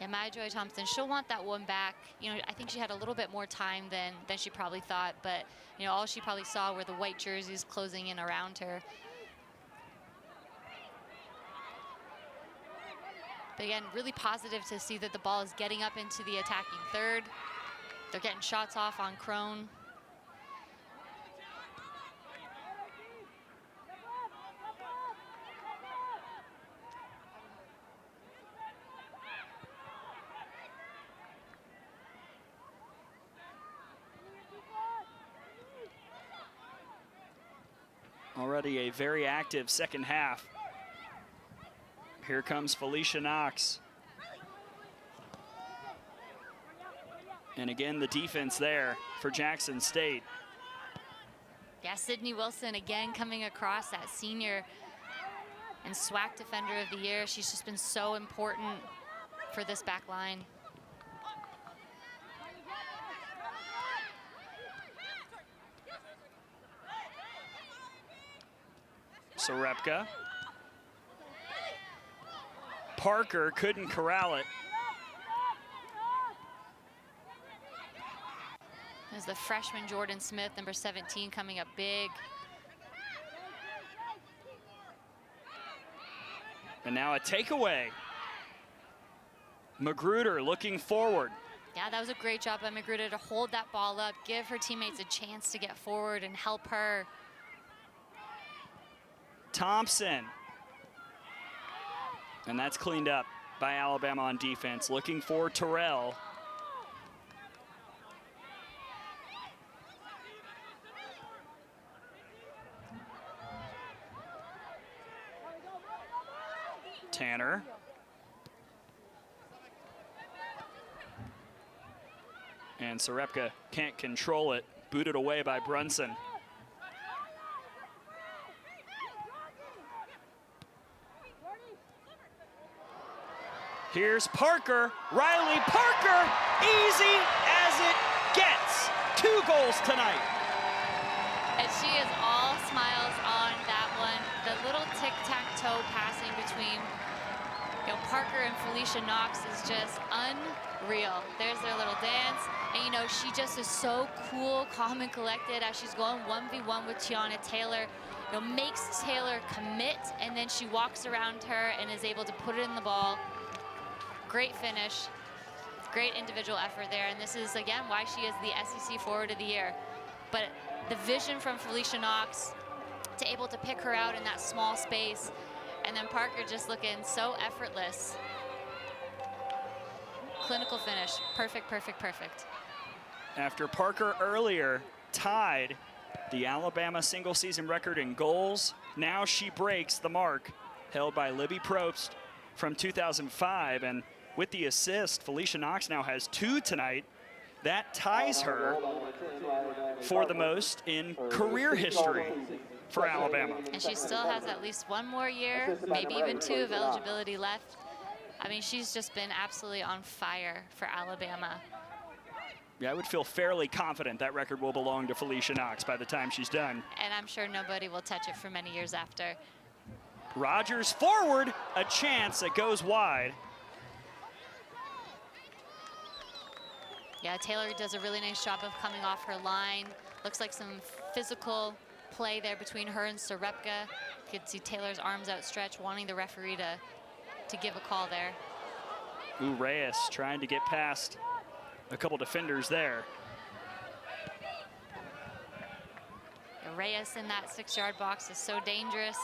And Maya Joy Thompson, she'll want that one back. I think she had a little bit more time than she probably thought, but all she probably saw were the white jerseys closing in around her. But again, really positive to see that the ball is getting up into the attacking third. They're getting shots off on Crone. Already a very active second half. Here comes Felicia Knox. And again, the defense there for Jackson State. Yeah, Sydney Wilson again coming across, that senior and SWAC Defender of the Year. She's just been so important for this back line. Sarepka. Parker couldn't corral it. There's the freshman Jordan Smith, number 17, coming up big. And now a takeaway. Magruder looking forward. Yeah, that was a great job by Magruder to hold that ball up, give her teammates a chance to get forward and help her. Thompson. And that's cleaned up by Alabama on defense. Looking for Terrell. Tanner. And Sarepka can't control it. Booted away by Brunson. Here's Parker, Riley Parker, easy as it gets. 2 goals tonight. And she is all smiles on that one. The little tic-tac-toe passing between Parker and Felicia Knox is just unreal. There's their little dance. And she just is so cool, calm and collected as she's going 1v1 with Tiana Taylor. Makes Taylor commit, and then she walks around her and is able to put it in the ball. Great finish, great individual effort there, and this is again why she is the SEC Forward of the Year. But the vision from Felicia Knox to able to pick her out in that small space, and then Parker just looking so effortless. Clinical finish, perfect, perfect, perfect. After Parker earlier tied the Alabama single season record in goals, now she breaks the mark held by Libby Probst from 2005, and with the assist, Felicia Knox now has 2 tonight. That ties her for the most in career history for Alabama. And she still has at least 1 more year, maybe even 2 of eligibility left. I mean, she's just been absolutely on fire for Alabama. Yeah, I would feel fairly confident that record will belong to Felicia Knox by the time she's done. And I'm sure nobody will touch it for many years after. Rogers forward, a chance that goes wide. Yeah, Taylor does a really nice job of coming off her line. Looks like some physical play there between her and Sarepka. You could see Taylor's arms outstretched, wanting the referee to give a call there. Ooh, Reyes trying to get past a couple defenders there. Reyes in that 6-yard box is so dangerous.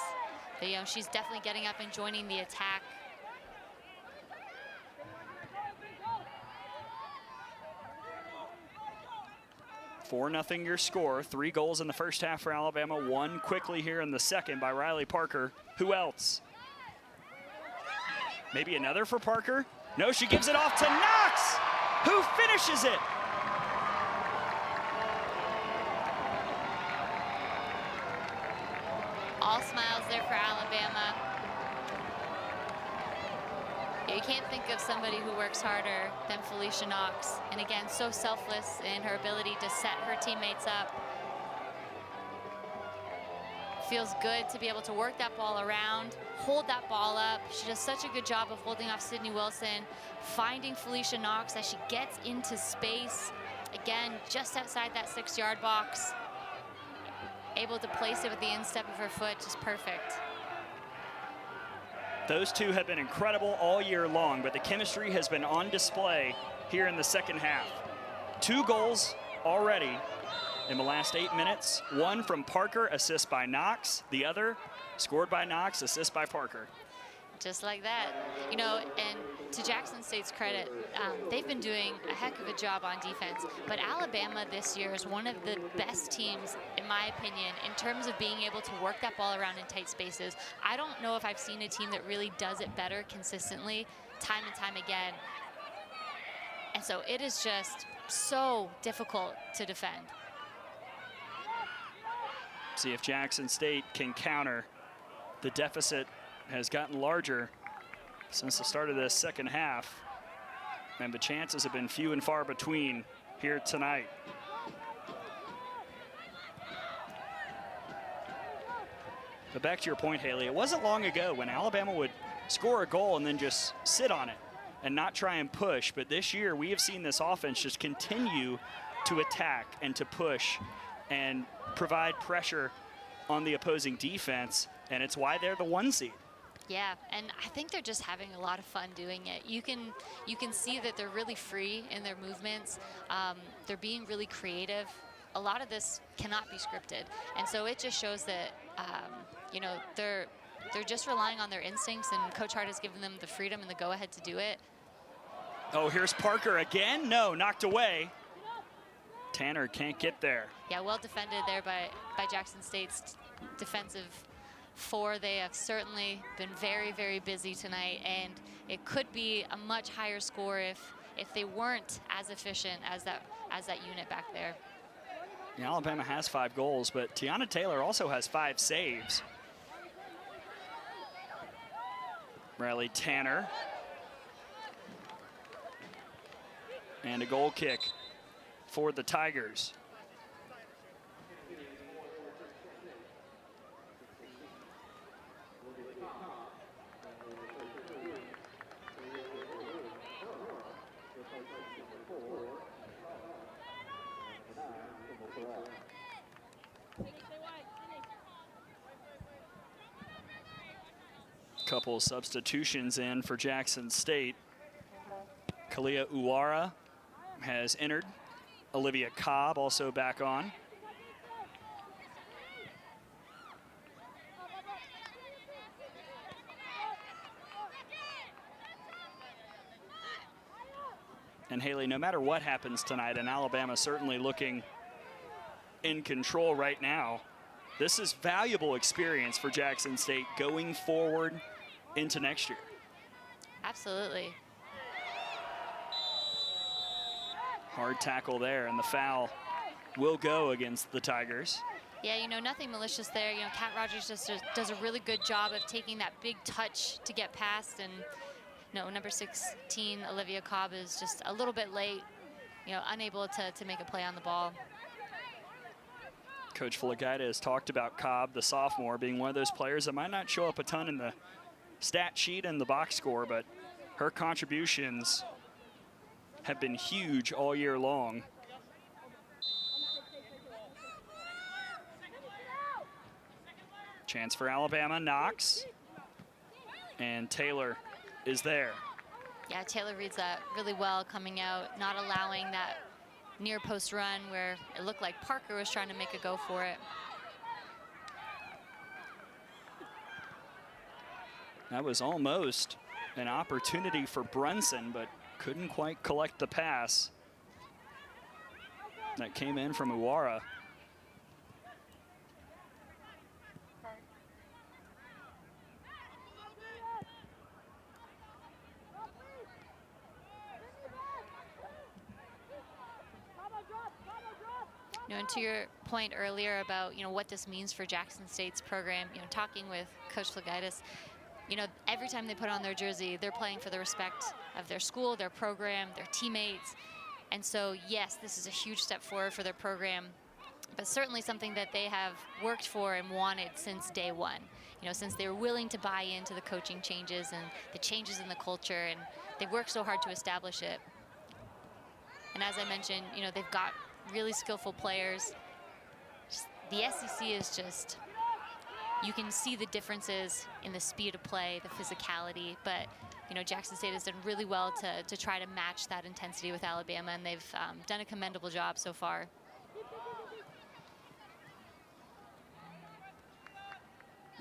But, she's definitely getting up and joining the attack. Four 0 your score. 3 goals in the first half for Alabama. 1 quickly here in the second by Riley Parker. Who else? Maybe another for Parker. No, she gives it off to Knox, who finishes it. All smiles there for Alabama. Yeah, you can't think of somebody who works harder than Felicia Knox. And again, so selfless in her ability to set her teammates up. Feels good to be able to work that ball around, hold that ball up. She does such a good job of holding off Sydney Wilson, finding Felicia Knox as she gets into space. Again, just outside that 6-yard box. Able to place it with the instep of her foot, just perfect. Those two have been incredible all year long, but the chemistry has been on display here in the second half. 2 goals already in the last 8 minutes. One from Parker, assist by Knox. The other scored by Knox, assist by Parker. Just like that. You know, and to Jackson State's credit, they've been doing a heck of a job on defense. But Alabama this year is one of the best teams, in my opinion, in terms of being able to work that ball around in tight spaces. I don't know if I've seen a team that really does it better consistently, time and time again. And so it is just so difficult to defend. See if Jackson State can counter. The deficit has gotten larger since the start of this second half, and the chances have been few and far between here tonight. But back to your point, Haley, it wasn't long ago when Alabama would score a goal and then just sit on it and not try and push. But this year, we have seen this offense just continue to attack and to push and provide pressure on the opposing defense, and it's why they're the 1 seed. Yeah, and I think they're just having a lot of fun doing it. You can see that they're really free in their movements. They're being really creative. A lot of this cannot be scripted, and so it just shows that you know, they're just relying on their instincts, and Coach Hart has given them the freedom and the go-ahead to do it. Oh, here's Parker again. No, knocked away. Tanner can't get there. Yeah, well defended there by Jackson State's defensive 4. They have certainly been very, very busy tonight, and it could be a much higher score if they weren't as efficient as that unit back there. Yeah, Alabama has 5 goals, but Tiana Taylor also has 5 saves. Riley Tanner. And a goal kick for the Tigers. Couple substitutions in for Jackson State. Kalia Uwara has entered. Olivia Cobb also back on. And Haley, no matter what happens tonight, and Alabama certainly looking in control right now, this is valuable experience for Jackson State going forward into next year. Absolutely. Hard tackle there, and the foul will go against the Tigers. Yeah, you know, nothing malicious there. You know, Kat Rogers just does a really good job of taking that big touch to get past, and you know, number 16, Olivia Cobb, is just a little bit late, you know, unable to make a play on the ball. Coach Fulagaida has talked about Cobb, the sophomore, being one of those players that might not show up a ton in the stat sheet and the box score, but her contributions have been huge all year long. Chance for Alabama, Knox, and Taylor is there. Yeah, Taylor reads that really well coming out, not allowing that near post run where it looked like Parker was trying to make a go for it. That was almost an opportunity for Brunson, but couldn't quite collect the pass that came in from Uwara. And to your point earlier about, what this means for Jackson State's program, talking with Coach Flagaitis, every time they put on their jersey, they're playing for the respect of their school, their program, their teammates. And so, yes, this is a huge step forward for their program, but certainly something that they have worked for and wanted since day one. Since they were willing to buy into the coaching changes and the changes in the culture, and they worked so hard to establish it. And as I mentioned, they've got really skillful players. The SEC is just, you can see the differences in the speed of play, the physicality, but Jackson State has done really well to try to match that intensity with Alabama, and they've done a commendable job so far.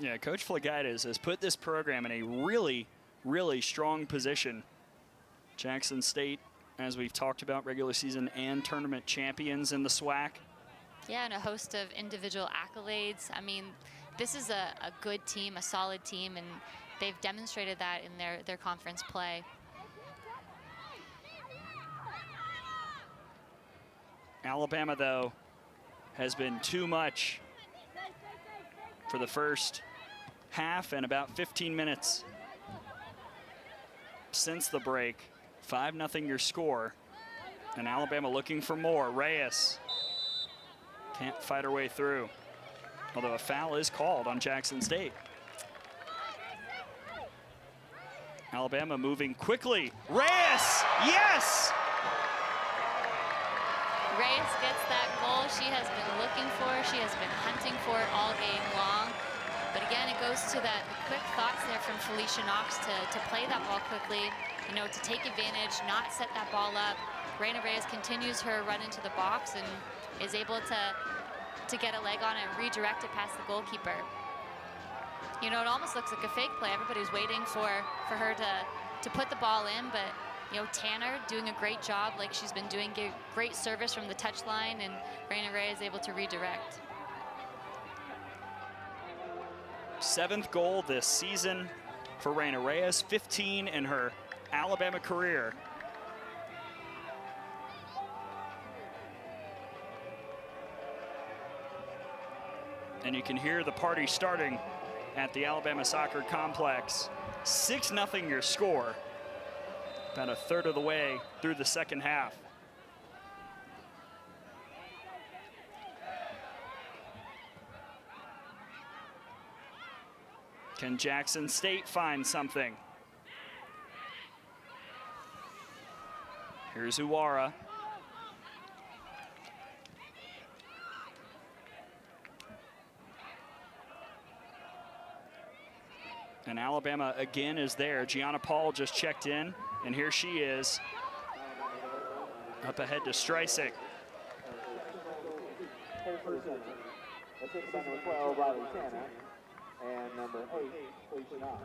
Yeah, Coach Flagaitis has put this program in a really, really strong position. Jackson State, as we've talked about, regular season and tournament champions in the SWAC. Yeah, and a host of individual accolades. I mean, this is a good team, a solid team, and they've demonstrated that in their conference play. Alabama, though, has been too much for the first half and about 15 minutes since the break. 5-0 your score, and Alabama looking for more. Reyes can't fight her way through, although a foul is called on Jackson State. Alabama moving quickly. Reyes, yes! Reyes gets that goal she has been looking for. She has been hunting for it all game long. But again, it goes to the quick thoughts there from Felicia Knox to play that ball quickly, to take advantage, not set that ball up. Reina Reyes continues her run into the box and is able to get a leg on it and redirect it past the goalkeeper. It almost looks like a fake play. Everybody's waiting for her to put the ball in, but Tanner doing a great job like she's been doing, great service from the touchline, and Reina Reyes able to redirect. 7th goal this season for Reina Reyes, 15 in her Alabama career. And you can hear the party starting at the Alabama Soccer Complex. 6-0 your score, about a third of the way through the second half. Can Jackson State find something? Here's Uwara. And Alabama again is there. Gianna Paul just checked in, and here she is. Up ahead to Streisig. Assisted by number 12, Riley Tanner, and number 8, Felicia Knox.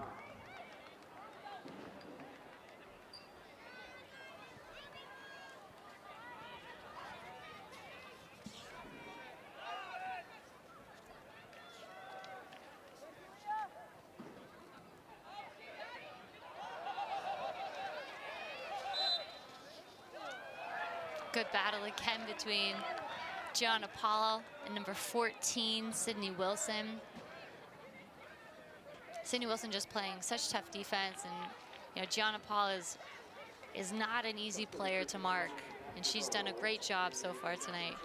Good battle again between Gianna Paul and number 14, Sydney Wilson. Sydney Wilson just playing such tough defense, and Gianna Paul is not an easy player to mark, and she's done a great job so far tonight.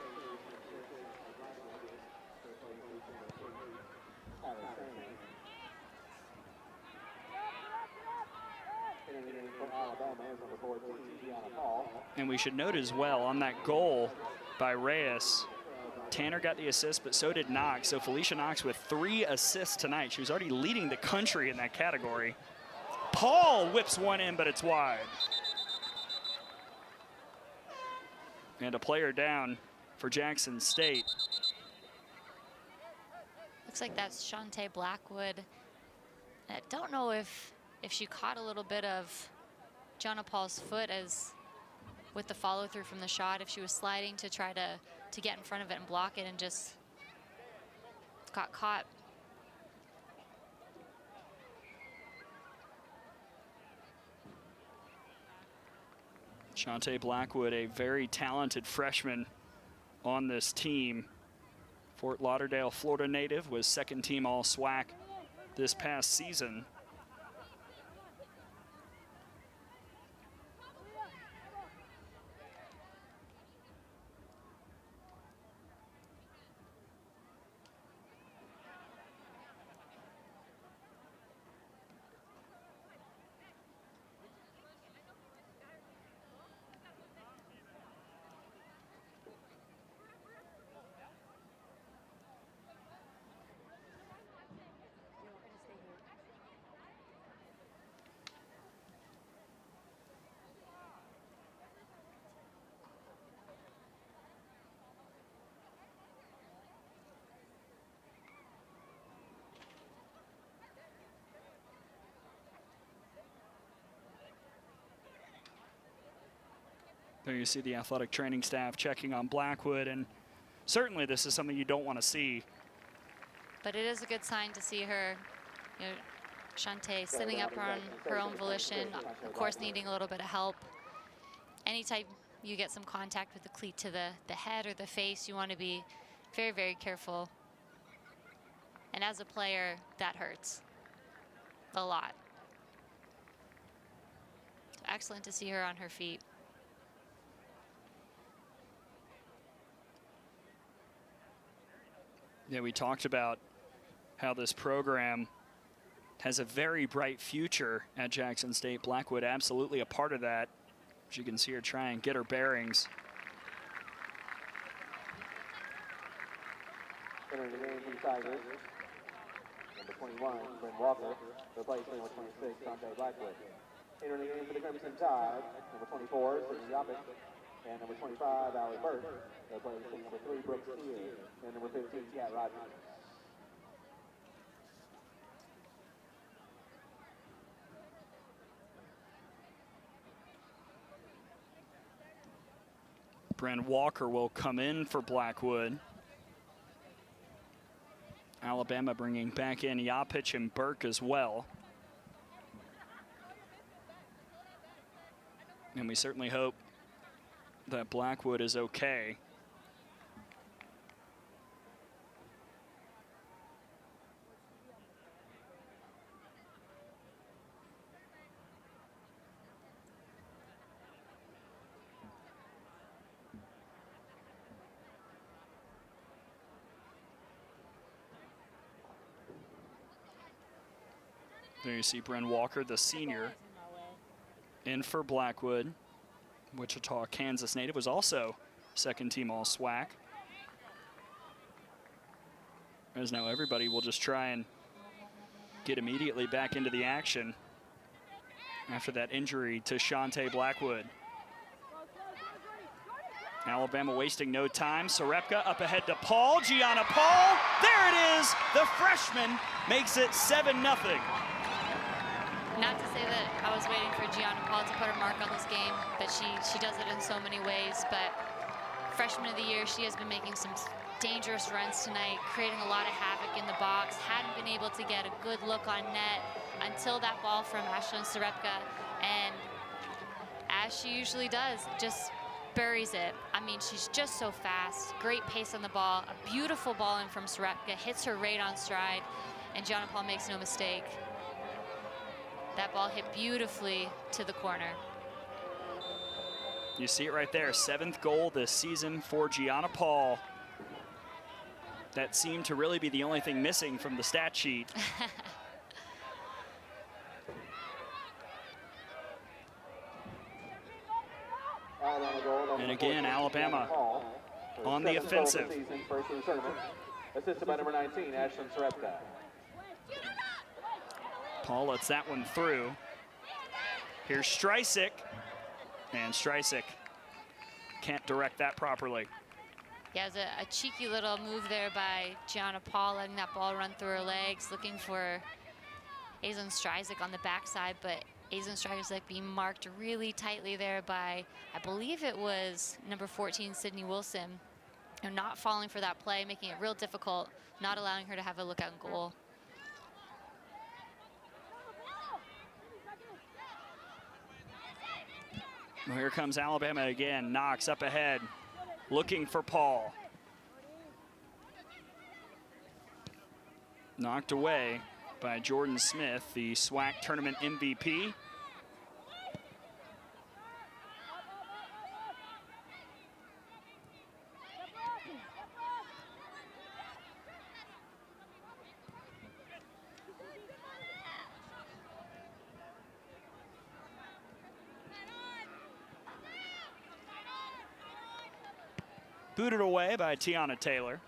And we should note as well, on that goal by Reyes, Tanner got the assist, but so did Knox. So Felicia Knox with 3 assists tonight. She was already leading the country in that category. Paul whips one in, but it's wide. And a player down for Jackson State. Looks like that's Shantae Blackwood. I don't know if she caught a little bit of Gianna Paul's foot as with the follow through from the shot, if she was sliding to try to get in front of it and block it and just got caught. Shantae Blackwood, a very talented freshman on this team. Fort Lauderdale, Florida native, was second team all SWAC this past season. There you see the athletic training staff checking on Blackwood, and certainly this is something you don't want to see. But it is a good sign to see her, you know, Shantae sitting up on her own volition, of course needing a little bit of help. Anytime you get some contact with the cleat to the head or the face, you want to be very, very careful. And as a player, that hurts a lot. Excellent to see her on her feet. Yeah, we talked about how this program has a very bright future at Jackson State. Blackwood absolutely a part of that. As you can see her try and get her bearings. Entering the game for the Tigers, number 21, Brent Walker, replacing number 26, Shantae Blackwood. Entering the game for the Crimson Tide, number 24, Sydney Yoppick, and number 25, Allie Burke, replacing number 3, Brooke Steele, and number 15, Kat Rogers. Brent Walker will come in for Blackwood. Alabama bringing back in Yopich and Burke as well. And we certainly hope that Blackwood is okay. There you see Brent Walker, the senior, in for Blackwood. Wichita, Kansas native, was also second team all SWAC. As now everybody will just try and get immediately back into the action after that injury to Shantae Blackwood. Alabama wasting no time. Serepka up ahead to Paul. Gianna Paul. There it is. The freshman makes it 7-0. Not to say that I was waiting for Gianna Paul to put a mark on this game, but she does it in so many ways. But freshman of the year, she has been making some dangerous runs tonight, creating a lot of havoc in the box. Hadn't been able to get a good look on net until that ball from Ashlyn Serepka. And as she usually does, just buries it. I mean, she's just so fast. Great pace on the ball. A beautiful ball in from Serepka. Hits her right on stride. And Gianna Paul makes no mistake. That ball hit beautifully to the corner. You see it right there. 7th goal this season for Gianna Paul. That seemed to really be the only thing missing from the stat sheet. And again, Alabama on the offensive. First of the tournament, assisted by number 19, Ashlyn Serepka. Paul lets that one through. Here's Streisik, and Streisik can't direct that properly. Yeah, it was a cheeky little move there by Gianna Paul, letting that ball run through her legs, looking for Aislinn Streisik on the backside, but Aislinn Streisik being marked really tightly there by, I believe it was number 14, Sydney Wilson, and not falling for that play, making it real difficult, not allowing her to have a look out goal. Well, here comes Alabama again. Knox up ahead. looking for Paul. Knocked away by Jordan Smith, the SWAC tournament MVP. Booted away by Tiana Taylor.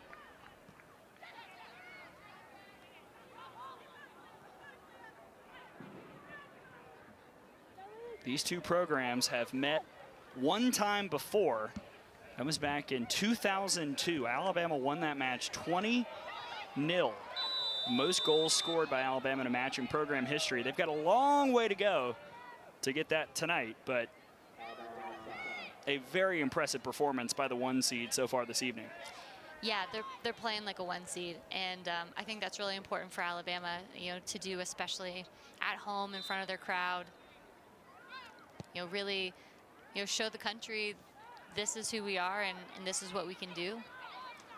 These two programs have met one time before. That was back in 2002. Alabama won that match 20-0. Most goals scored by Alabama in a match in program history. They've got a long way to go to get that tonight, but a very impressive performance by the 1 seed so far this evening. Yeah, they're playing like a 1 seed, and I think that's really important for Alabama, to do, especially at home in front of their crowd. Really, show the country this is who we are and this is what we can do.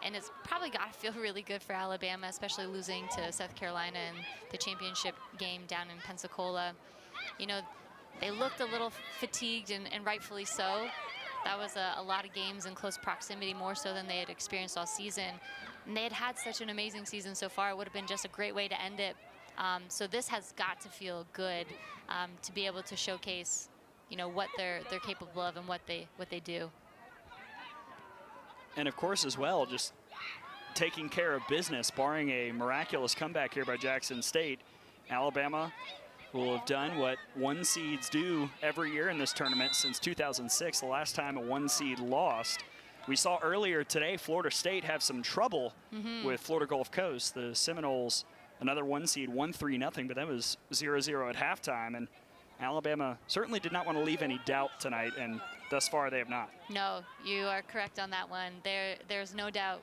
And it's probably got to feel really good for Alabama, especially losing to South Carolina in the championship game down in Pensacola. They looked a little fatigued, and rightfully so. That was a lot of games in close proximity, more so than they had experienced all season. And they had such an amazing season so far. It would have been just a great way to end it. So this has got to feel good to be able to showcase, what they're capable of and what they do. And of course, as well, just taking care of business, barring a miraculous comeback here by Jackson State. Alabama will have done what 1 seeds do every year in this tournament since 2006, the last time a 1 seed lost. We saw earlier today Florida State have some trouble with Florida Gulf Coast. The Seminoles, another 1 seed, won 3-0, but that was 0-0 at halftime. And Alabama certainly did not want to leave any doubt tonight, and thus far they have not. No, you are correct on that one. There's no doubt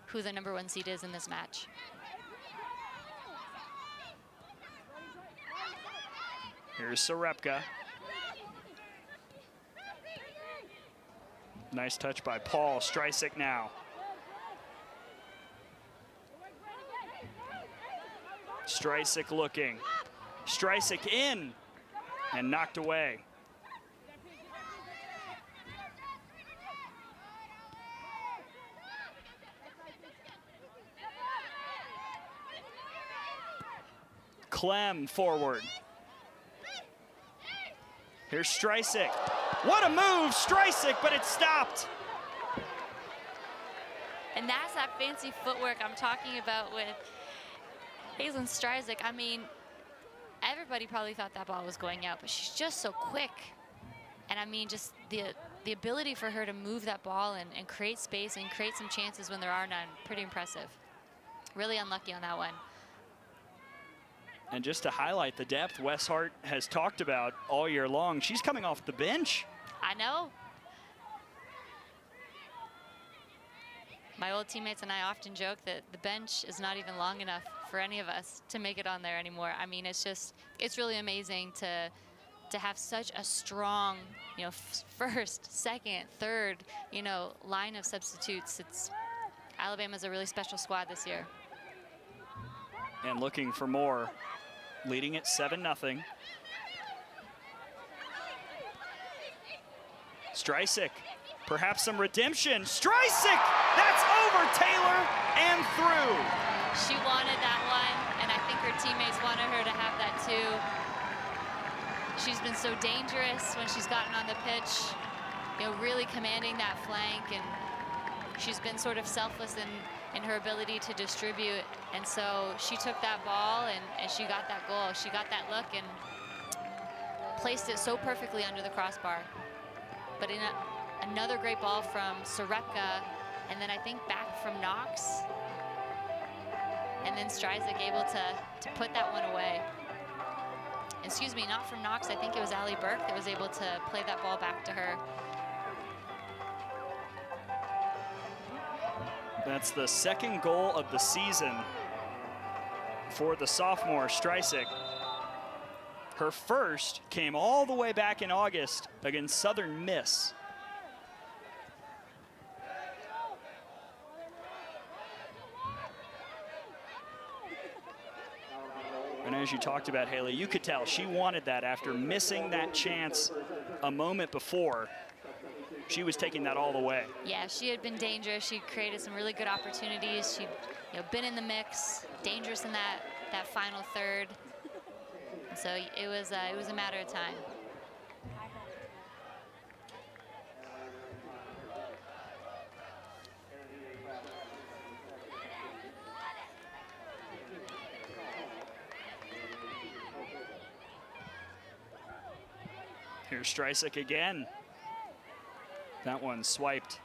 who the number 1 seed is in this match. Here's Sarepka. Nice touch by Paul. Streisig now. Streisig looking. Streisig in and knocked away. Clem forward. Here's Streisig. What a move, Streisig, but it stopped. And that's that fancy footwork I'm talking about with Hazelyn Streisig. I mean, everybody probably thought that ball was going out, but she's just so quick. And I mean, just the ability for her to move that ball and create space and create some chances when there are none, pretty impressive. Really unlucky on that one. And just to highlight the depth Wes Hart has talked about all year long, she's coming off the bench. I know. My old teammates and I often joke that the bench is not even long enough for any of us to make it on there anymore. I mean, it's really amazing to have such a strong, first, second, third, line of substitutes. Alabama's a really special squad this year. And looking for more, leading at 7-0. Streisig, perhaps some redemption. Streisig, that's over Taylor and through. She wanted that one, and I think her teammates wanted her to have that too. She's been so dangerous when she's gotten on the pitch, really commanding that flank, and she's been sort of selfless in her ability to distribute. And so she took that ball and she got that goal. She got that look and placed it so perfectly under the crossbar. But in another great ball from Sarepka, and then I think back from Knox. And then Streisig able to put that one away. Excuse me, not from Knox. I think it was Allie Burke that was able to play that ball back to her. That's the second goal of the season for the sophomore Streisig. Her first came all the way back in August against Southern Miss. as you talked about, Haley, you could tell she wanted that after missing that chance a moment before. She was taking that all the way. Yeah, she had been dangerous. She created some really good opportunities. She'd been in the mix, dangerous in that final third. So it was a matter of time. Here's Streisig again. That one swiped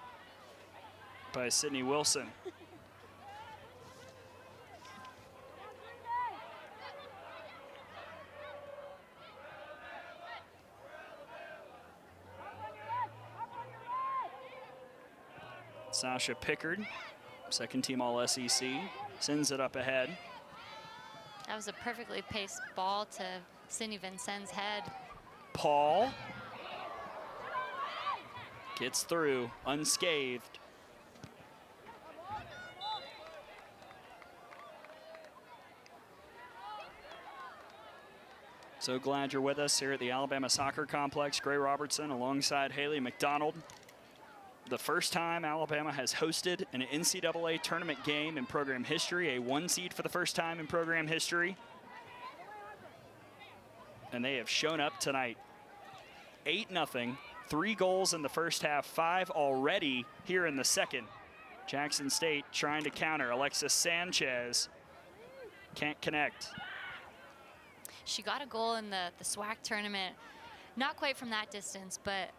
by Sydney Wilson. Sasha Pickard, second team All-SEC, sends it up ahead. That was a perfectly paced ball to Sydney Vincennes' head. Paul gets through unscathed. So glad you're with us here at the Alabama Soccer Complex. Gray Robertson alongside Haley McDonald. The first time Alabama has hosted an NCAA tournament game in program history, a 1 seed for the first time in program history. And they have shown up tonight. 8-0, 3 goals in the first half, 5 already here in the second. Jackson State trying to counter. Alexis Sanchez can't connect. She got a goal in the SWAC tournament, not quite from that distance, but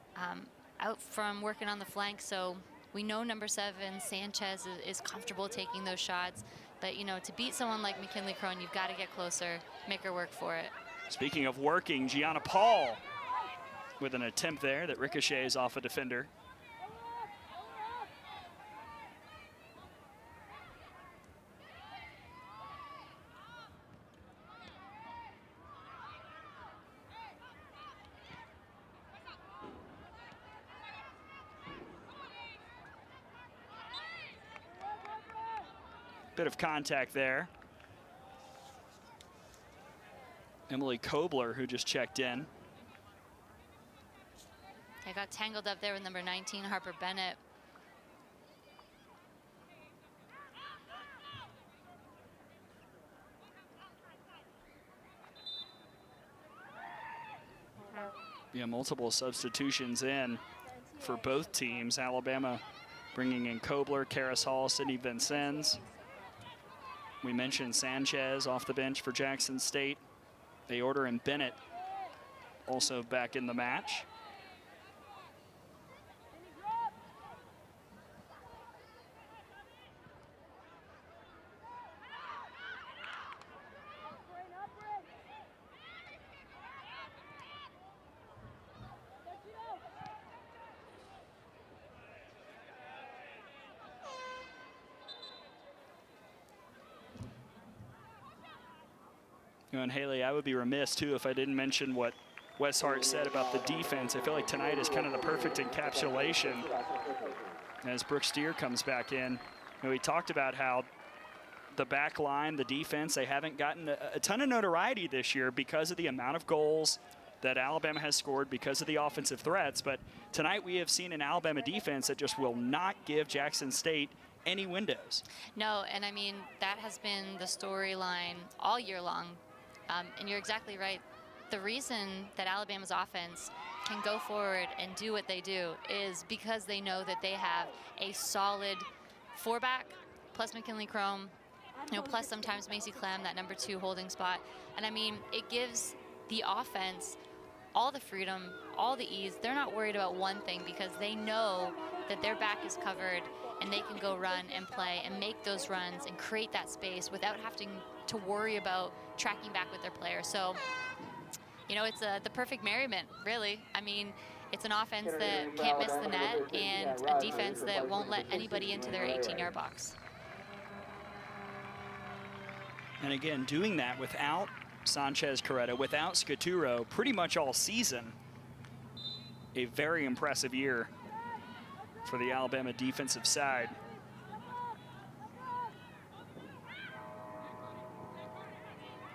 out from working on the flank. So we know number 7, Sanchez, is comfortable taking those shots. But, to beat someone like McKinley Crone, you've got to get closer, make her work for it. Speaking of working, Gianna Paul with an attempt there that ricochets off a defender. Bit of contact there. Emily Kobler, who just checked in. I got tangled up there with number 19, Harper Bennett. Yeah, multiple substitutions in for both teams. Alabama bringing in Kobler, Karis Hall, Sydney Vincennes. We mentioned Sanchez off the bench for Jackson State. They order in Bennett also back in the match. And Haley, I would be remiss too if I didn't mention what Wes Hart said about the defense. I feel like tonight is kind of the perfect encapsulation as Brooke Steer comes back in. He talked about how the back line, the defense, they haven't gotten a ton of notoriety this year because of the amount of goals that Alabama has scored, because of the offensive threats. But tonight we have seen an Alabama defense that just will not give Jackson State any windows. No, and I mean, that has been the storyline all year long. And you're exactly right. The reason that Alabama's offense can go forward and do what they do is because they know that they have a solid 4-back, plus McKinley Crone, plus sometimes Macy Clem, that number 2 holding spot. And I mean, it gives the offense all the freedom, all the ease. They're not worried about one thing because they know that their back is covered and they can go run and play and make those runs and create that space without having to worry about tracking back with their players. So, it's the perfect merriment, really. I mean, it's an offense that can't miss the net and a defense that won't let anybody into their 18-yard box. And again, doing that without Sanchez Coretta, without Scaturo, pretty much all season. A very impressive year for the Alabama defensive side.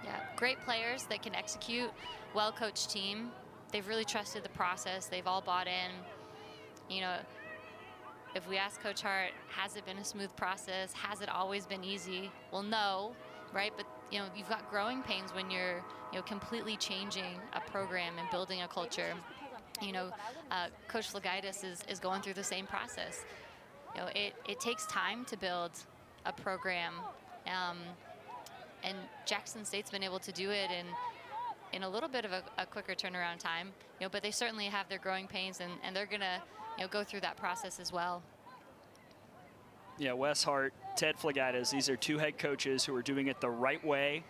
Yeah, great players that can execute, well-coached team. They've really trusted the process. They've all bought in. You know, if we ask Coach Hart, has it been a smooth process? Has it always been easy? Well, no, right? But, you know, you've got growing pains when you're, you know, completely changing a program and building a culture. You know, Coach Flagaitis is going through the same process. You know, it takes time to build a program, and Jackson State's been able to do it in a little bit of a quicker turnaround time. You know, but they certainly have their growing pains, and they're gonna, you know, go through that process as well. Yeah, Wes Hart, Ted Flagaitis, these are two head coaches who are doing it the right way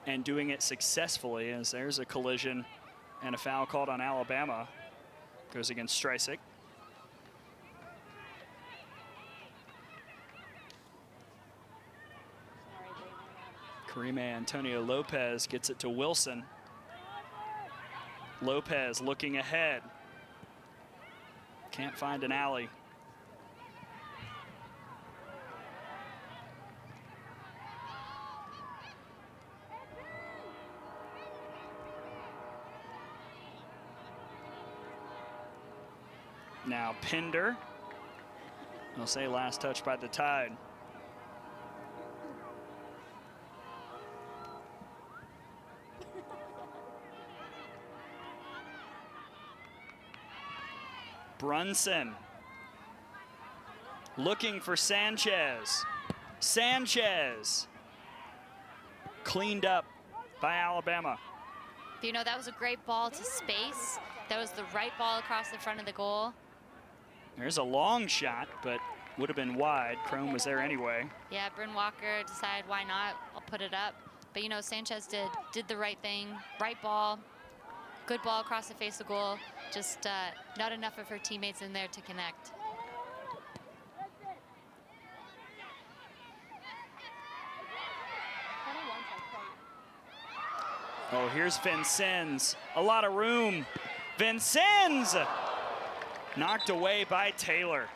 and doing it successfully, as there's a collision and a foul called on Alabama. Goes against Streisig. Karima Antonio Lopez gets it to Wilson. Lopez looking ahead. Can't find an alley. Now Pinder. I'll say last touch by the Tide. Brunson looking for Sanchez. Sanchez cleaned up by Alabama. You know, that was a great ball to space. That was the right ball across the front of the goal. There's a long shot, but would have been wide. Chrome was there anyway. Yeah, Bryn Walker decided, why not? I'll put it up. But, you know, Sanchez did the right thing. Right ball. Good ball across the face of goal. Just not enough of her teammates in there to connect. Oh, here's Vincennes. A lot of room. Vincennes knocked away by Taylor.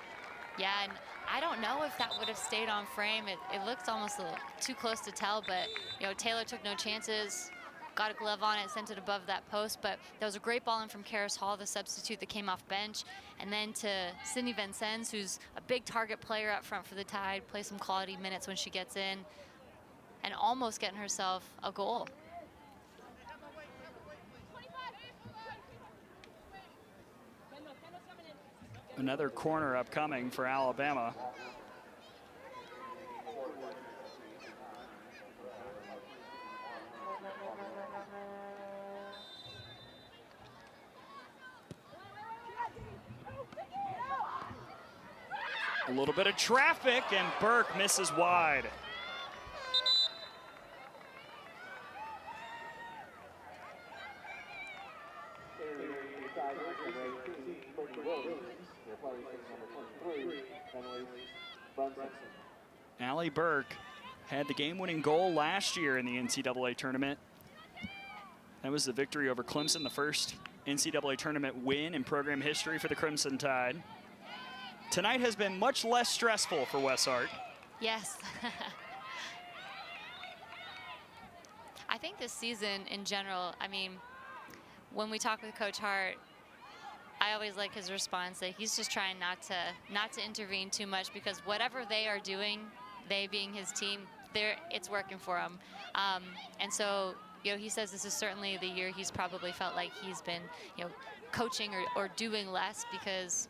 Yeah, and I don't know if that would have stayed on frame. It looks almost a little too close to tell, but, you know, Taylor took no chances. Got a glove on it, sent it above that post, but that was a great ball in from Karis Hall, the substitute that came off bench, and then to Sydney Vincennes, who's a big target player up front for the Tide, play some quality minutes when she gets in, and almost getting herself a goal. Another corner upcoming for Alabama. A little bit of traffic, and Burke misses wide. Allie Burke had the game-winning goal last year in the NCAA tournament. That was the victory over Clemson, the first NCAA tournament win in program history for the Crimson Tide. Tonight has been much less stressful for Wes Hart. Yes. I think this season in general, I mean, when we talk with Coach Hart, I always like his response that he's just trying not to intervene too much, because whatever they are doing, they being his team, it's working for him. And so, you know, he says this is certainly the year he's probably felt like he's been, you know, coaching or doing less, because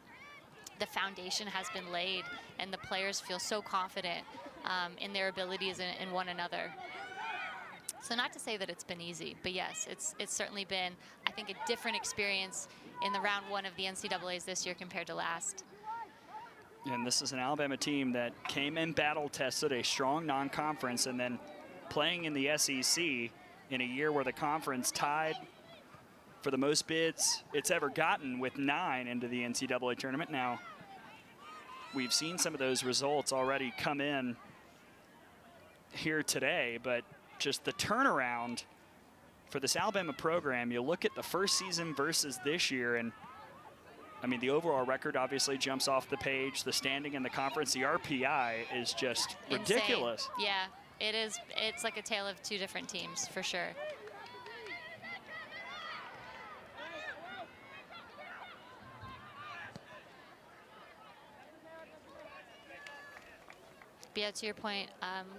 the foundation has been laid and the players feel so confident in their abilities in one another. So not to say that it's been easy, but yes, it's certainly been, I think, a different experience in the round one of the NCAAs this year compared to last. And this is an Alabama team that came and battle tested a strong non-conference, and then playing in the SEC in a year where the conference tied for the most bids it's ever gotten with 9 into the NCAA tournament. Now, we've seen some of those results already come in here today, but just the turnaround for this Alabama program, you look at the first season versus this year, and I mean, the overall record obviously jumps off the page. The standing in the conference, the RPI is just Insane. ridiculous. Yeah, It's like a tale of two different teams for sure. But yeah, to your point,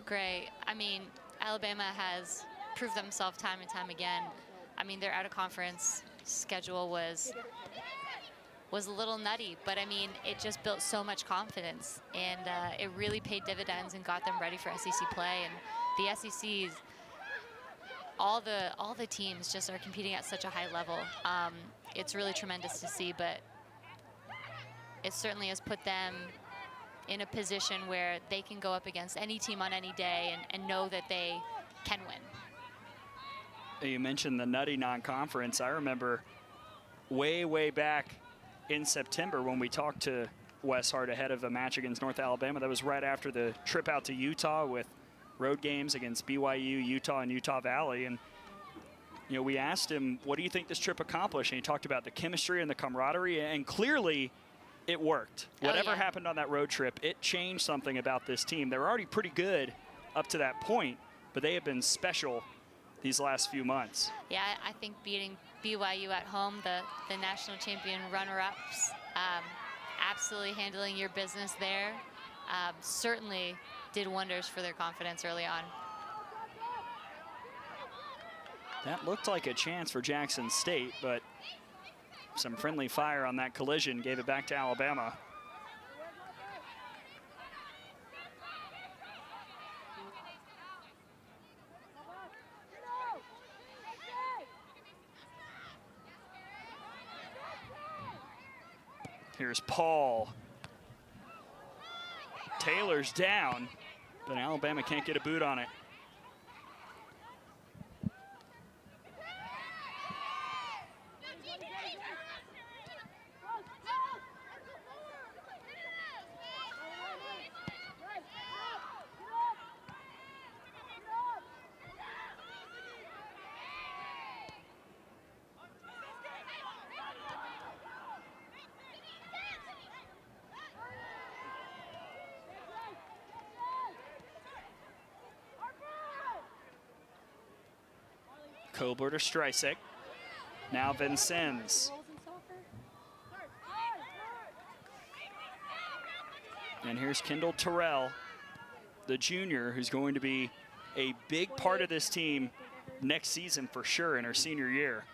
Gray, I mean, Alabama has proved themselves time and time again. I mean, their out-of-conference schedule was a little nutty, but I mean, it just built so much confidence, and it really paid dividends and got them ready for SEC play. And the SEC's, all the teams just are competing at such a high level. It's really tremendous to see, but it certainly has put them in a position where they can go up against any team on any day and know that they can win. You mentioned the nutty non-conference. I remember way back in September when we talked to Wes Hart ahead of a match against North Alabama. That was right after the trip out to Utah with road games against BYU, Utah, and Utah Valley. And you know, we asked him, what do you think this trip accomplished? And he talked about the chemistry and the camaraderie, and clearly it worked. Whatever happened on that road trip, it changed something about this team. They were already pretty good up to that point, but they have been special these last few months. Yeah, I think beating BYU at home, the national champion runner-ups, absolutely handling your business there, certainly did wonders for their confidence early on. That looked like a chance for Jackson State, but some friendly fire on that collision gave it back to Alabama. Here's Paul. Taylor's down, but Alabama can't get a boot on it. Kobler to Streisig. Now Vincennes. And here's Kendall Terrell, the junior, who's going to be a big part of this team next season for sure in her senior year.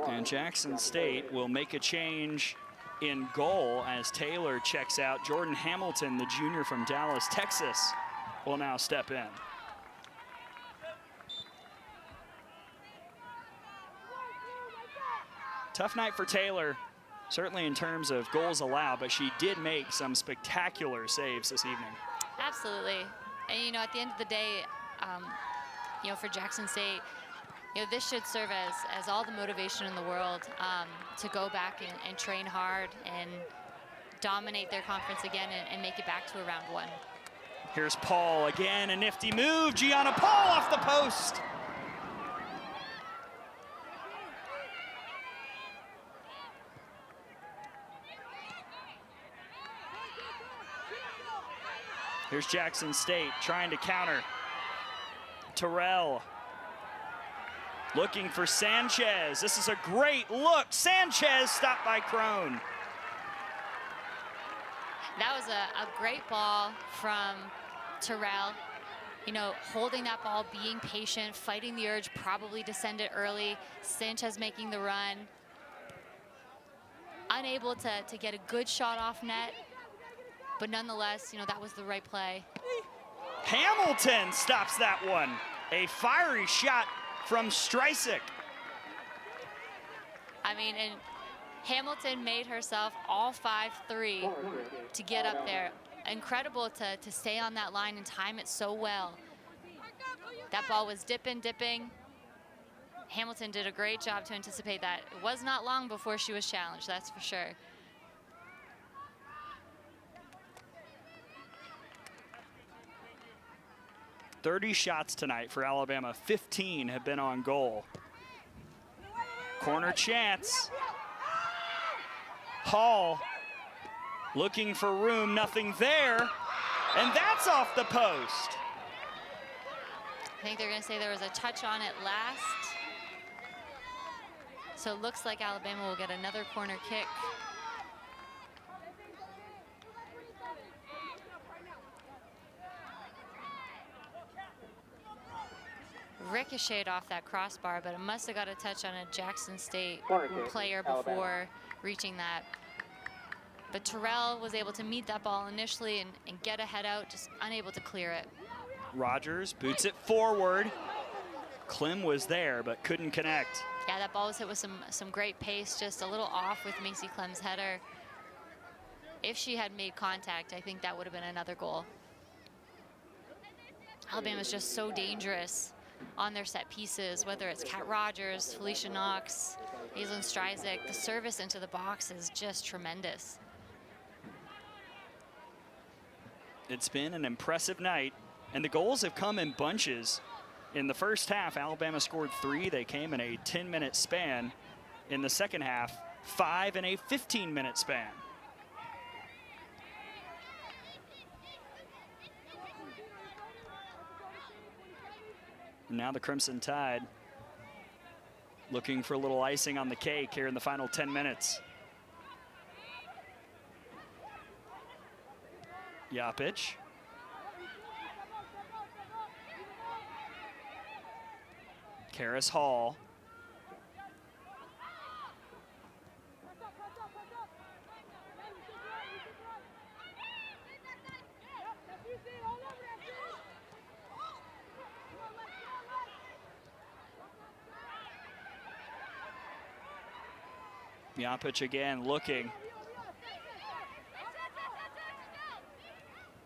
And Jackson State will make a change in goal as Taylor checks out. Jordan Hamilton, the junior from Dallas, Texas, will now step in. Tough night for Taylor, certainly in terms of goals allowed, but she did make some spectacular saves this evening. Absolutely. And, you know, at the end of the day, you know, for Jackson State, you know, this should serve as all the motivation in the world to go back and train hard and dominate their conference again and make it back to a round one. Here's Paul again, a nifty move. Gianna Paul off the post. Here's Jackson State trying to counter. Terrell looking for Sanchez. This is a great look. Sanchez stopped by Crone. That was a great ball from Terrell. You know, holding that ball, being patient, fighting the urge probably to send it early. Sanchez making the run. Unable to get a good shot off net. But nonetheless, you know, that was the right play. Hamilton stops that one. A fiery shot from Streisig. I mean, and Hamilton made herself all 5-3 to get up there. Incredible to stay on that line and time it so well. That ball was dipping. Hamilton did a great job to anticipate that. It was not long before she was challenged, that's for sure. 30 shots tonight for Alabama. 15 have been on goal. Corner chance. Hall looking for room, nothing there. And that's off the post. I think they're going to say there was a touch on it last. So it looks like Alabama will get another corner kick. Ricocheted off that crossbar, but it must have got a touch on a Jackson State player before reaching that. But Terrell was able to meet that ball initially and get a head out, just unable to clear it. Rogers boots it forward. Clem was there, but couldn't connect. Yeah, that ball was hit with some great pace, just a little off with Macy Clem's header. If she had made contact, I think that would have been another goal. Alabama's just so dangerous on their set pieces, whether it's Kat Rogers, Felicia Knox, Aislinn Stryzik. The service into the box is just tremendous. It's been an impressive night, and the goals have come in bunches. In the first half, Alabama scored 3. They came in a 10-minute span. In the second half, 5 in a 15-minute span. Now the Crimson Tide looking for a little icing on the cake here in the final 10 minutes. Yapic. Karis Hall. Yapic again looking.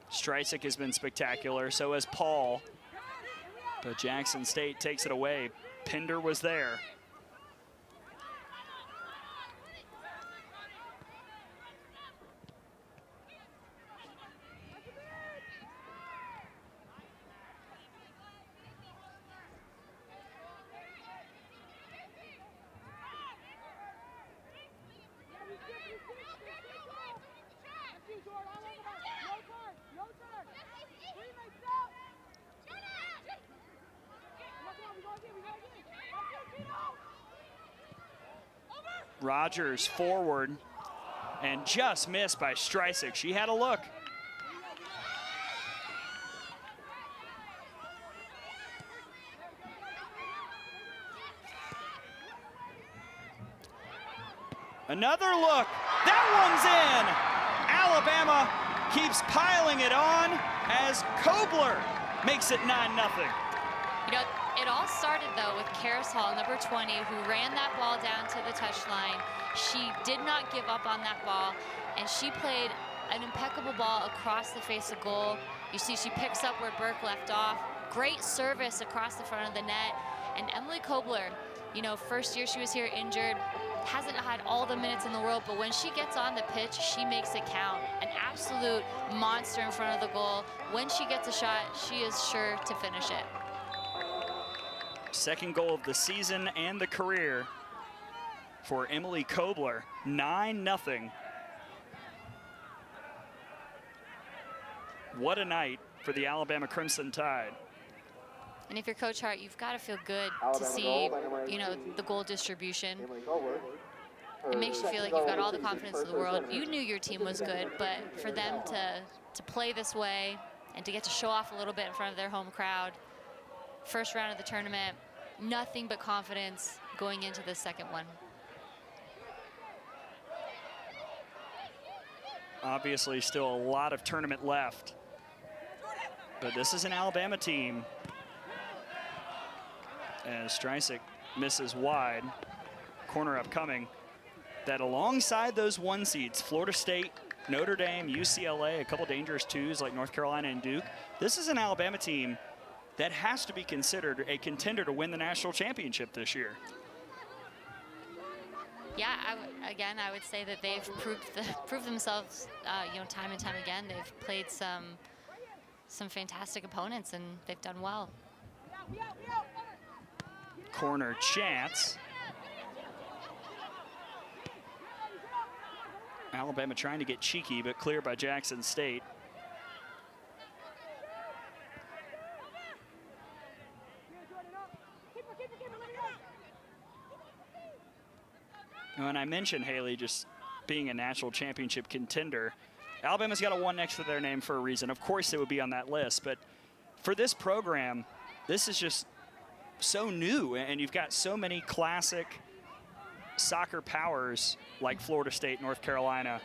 Stryzik has been spectacular, so has Paul. But Jackson State takes it away. Pinder was there. Rogers forward and just missed by Stryzik. She had a look. Another look. That one's in. Alabama keeps piling it on as Kobler makes it 9-0. You know, it all started, though, with Karis Hall, number 20, who ran that ball down to the touchline. She did not give up on that ball, and she played an impeccable ball across the face of goal. You see she picks up where Burke left off. Great service across the front of the net. And Emily Kobler, you know, first year she was here injured, hasn't had all the minutes in the world, but when she gets on the pitch, she makes it count. An absolute monster in front of the goal. When she gets a shot, she is sure to finish it. Second goal of the season and the career for Emily Kobler, 9-0. What a night for the Alabama Crimson Tide. And if you're Coach Hart, you've got to feel good to see, you know, the goal distribution. It makes you feel like you've got all the confidence in the world. You knew your team was good, but for them to play this way and to get to show off a little bit in front of their home crowd, first round of the tournament, nothing but confidence going into the second one. Obviously still a lot of tournament left, but this is an Alabama team. As Stryzik misses wide, corner upcoming, that alongside those 1 seeds, Florida State, Notre Dame, UCLA, a couple dangerous 2s like North Carolina and Duke, this is an Alabama team that has to be considered a contender to win the national championship this year. Yeah, I would say that they've proved themselves, you know, time and time again. They've played some some fantastic opponents, and they've done well. Corner chance. Alabama trying to get cheeky, but clear by Jackson State. And I mentioned Haley just being a national championship contender. Alabama's got a 1 next to their name for a reason. Of course, it would be on that list, but for this program, this is just so new, and you've got so many classic soccer powers like Florida State, North Carolina,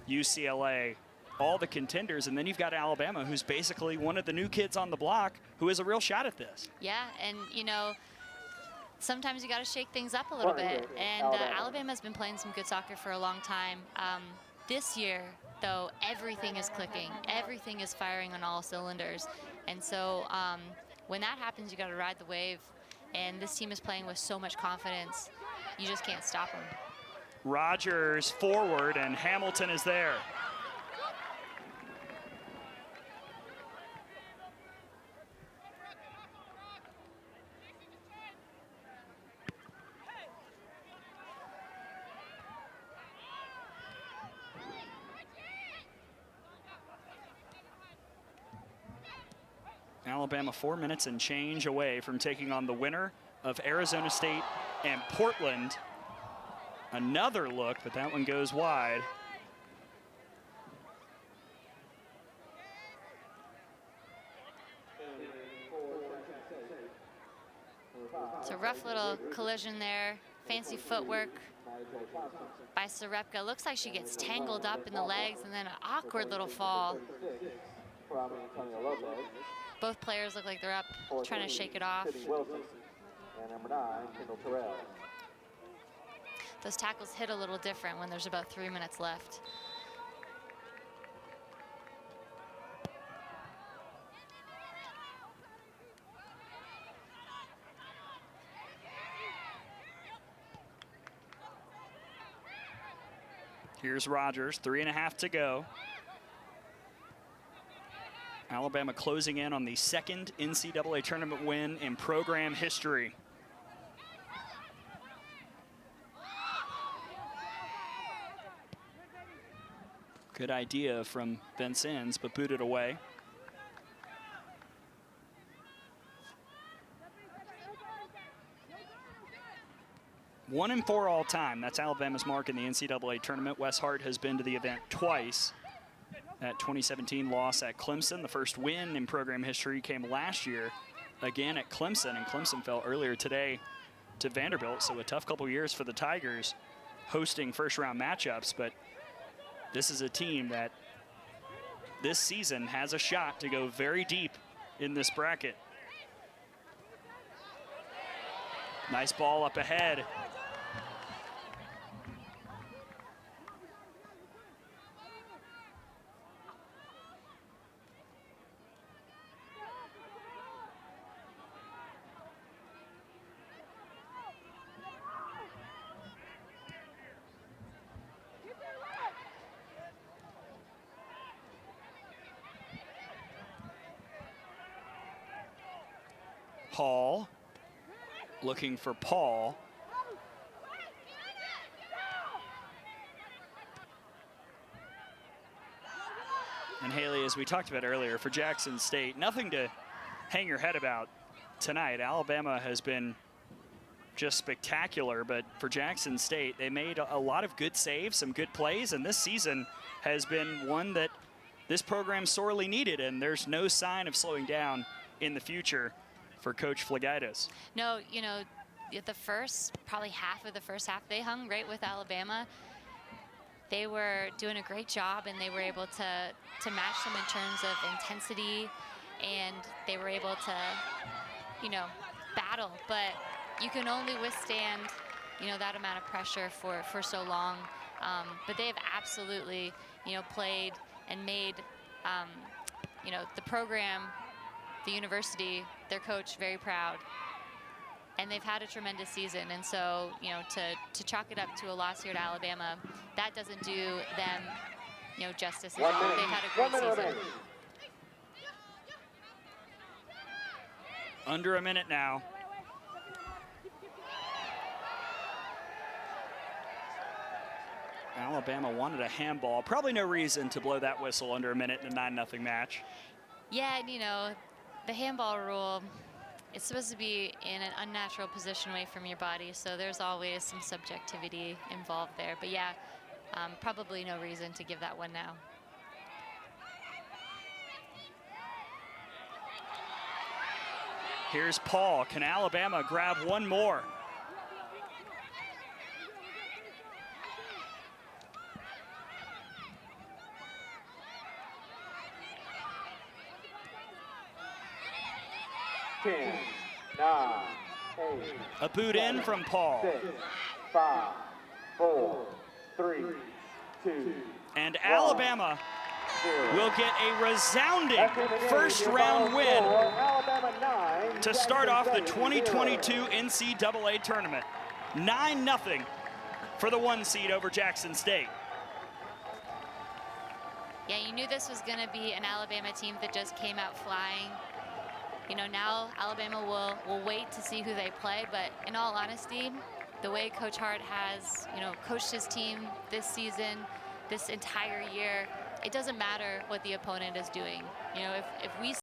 UCLA, all the contenders, and then you've got Alabama, who's basically one of the new kids on the block who has a real shot at this. Yeah, and you know, sometimes you got to shake things up a little bit, and Alabama's been playing some good soccer for a long time. This year, though, everything is clicking, everything is firing on all cylinders, and so when that happens, you got to ride the wave, and this team is playing with so much confidence, you just can't stop them. Rogers forward, and Hamilton is there. Alabama 4 minutes and change away from taking on the winner of Arizona State and Portland. Another look, but that one goes wide. It's a rough little collision there. Fancy footwork by Sarepka. Looks like she gets tangled up in the legs, and then an awkward little fall. Both players look like they're up trying to shake it off. And number 9, Kendall Terrell. Those tackles hit a little different when there's about 3 minutes left. Here's Rogers, 3.5 to go. Alabama closing in on the second NCAA tournament win in program history. Good idea from Vincennes, but booted away. One and 4 all time. That's Alabama's mark in the NCAA tournament. Wes Hart has been to the event twice. That 2017 loss at Clemson, the first win in program history, came last year, again at Clemson, and Clemson fell earlier today to Vanderbilt, so a tough couple years for the Tigers hosting first-round matchups, but this is a team that this season has a shot to go very deep in this bracket. Nice ball up ahead. Hall looking for Paul. And Haley, as we talked about earlier, for Jackson State, nothing to hang your head about tonight. Alabama has been just spectacular, but for Jackson State, they made a lot of good saves, some good plays, and this season has been one that this program sorely needed, and there's no sign of slowing down in the future for Coach Flagaitis. No, you know, the first, probably half of the first half, they hung right with Alabama. They were doing a great job, and they were able to match them in terms of intensity, and they were able to, you know, battle. But you can only withstand, you know, that amount of pressure for so long. But they have absolutely, you know, played and made, you know, the program, the university, their coach very proud. And they've had a tremendous season. And so, you know, to chalk it up to a loss here at Alabama, that doesn't do them, you know, justice at all. They've had a great season. Under a minute now. Alabama wanted a handball. Probably no reason to blow that whistle under a minute in a 9-0 match. Yeah, and you know, the handball rule, it's supposed to be in an unnatural position away from your body, so there's always some subjectivity involved there. But yeah, probably no reason to give that one now. Here's Paul. Can Alabama grab one more? Ten, 9, 8, A boot in from Paul. 6, 5, 4, 3, 2, And Alabama 0. will get a resounding After the game, first your round final win score, Alabama 9, to start Jackson off the State 2022 0. NCAA tournament. 9-0 for the 1 seed over Jackson State. Yeah, you knew this was going to be an Alabama team that just came out flying. You know, now Alabama will wait to see who they play, but in all honesty, the way Coach Hart has, you know, coached his team this season, this entire year, it doesn't matter what the opponent is doing. You know, if we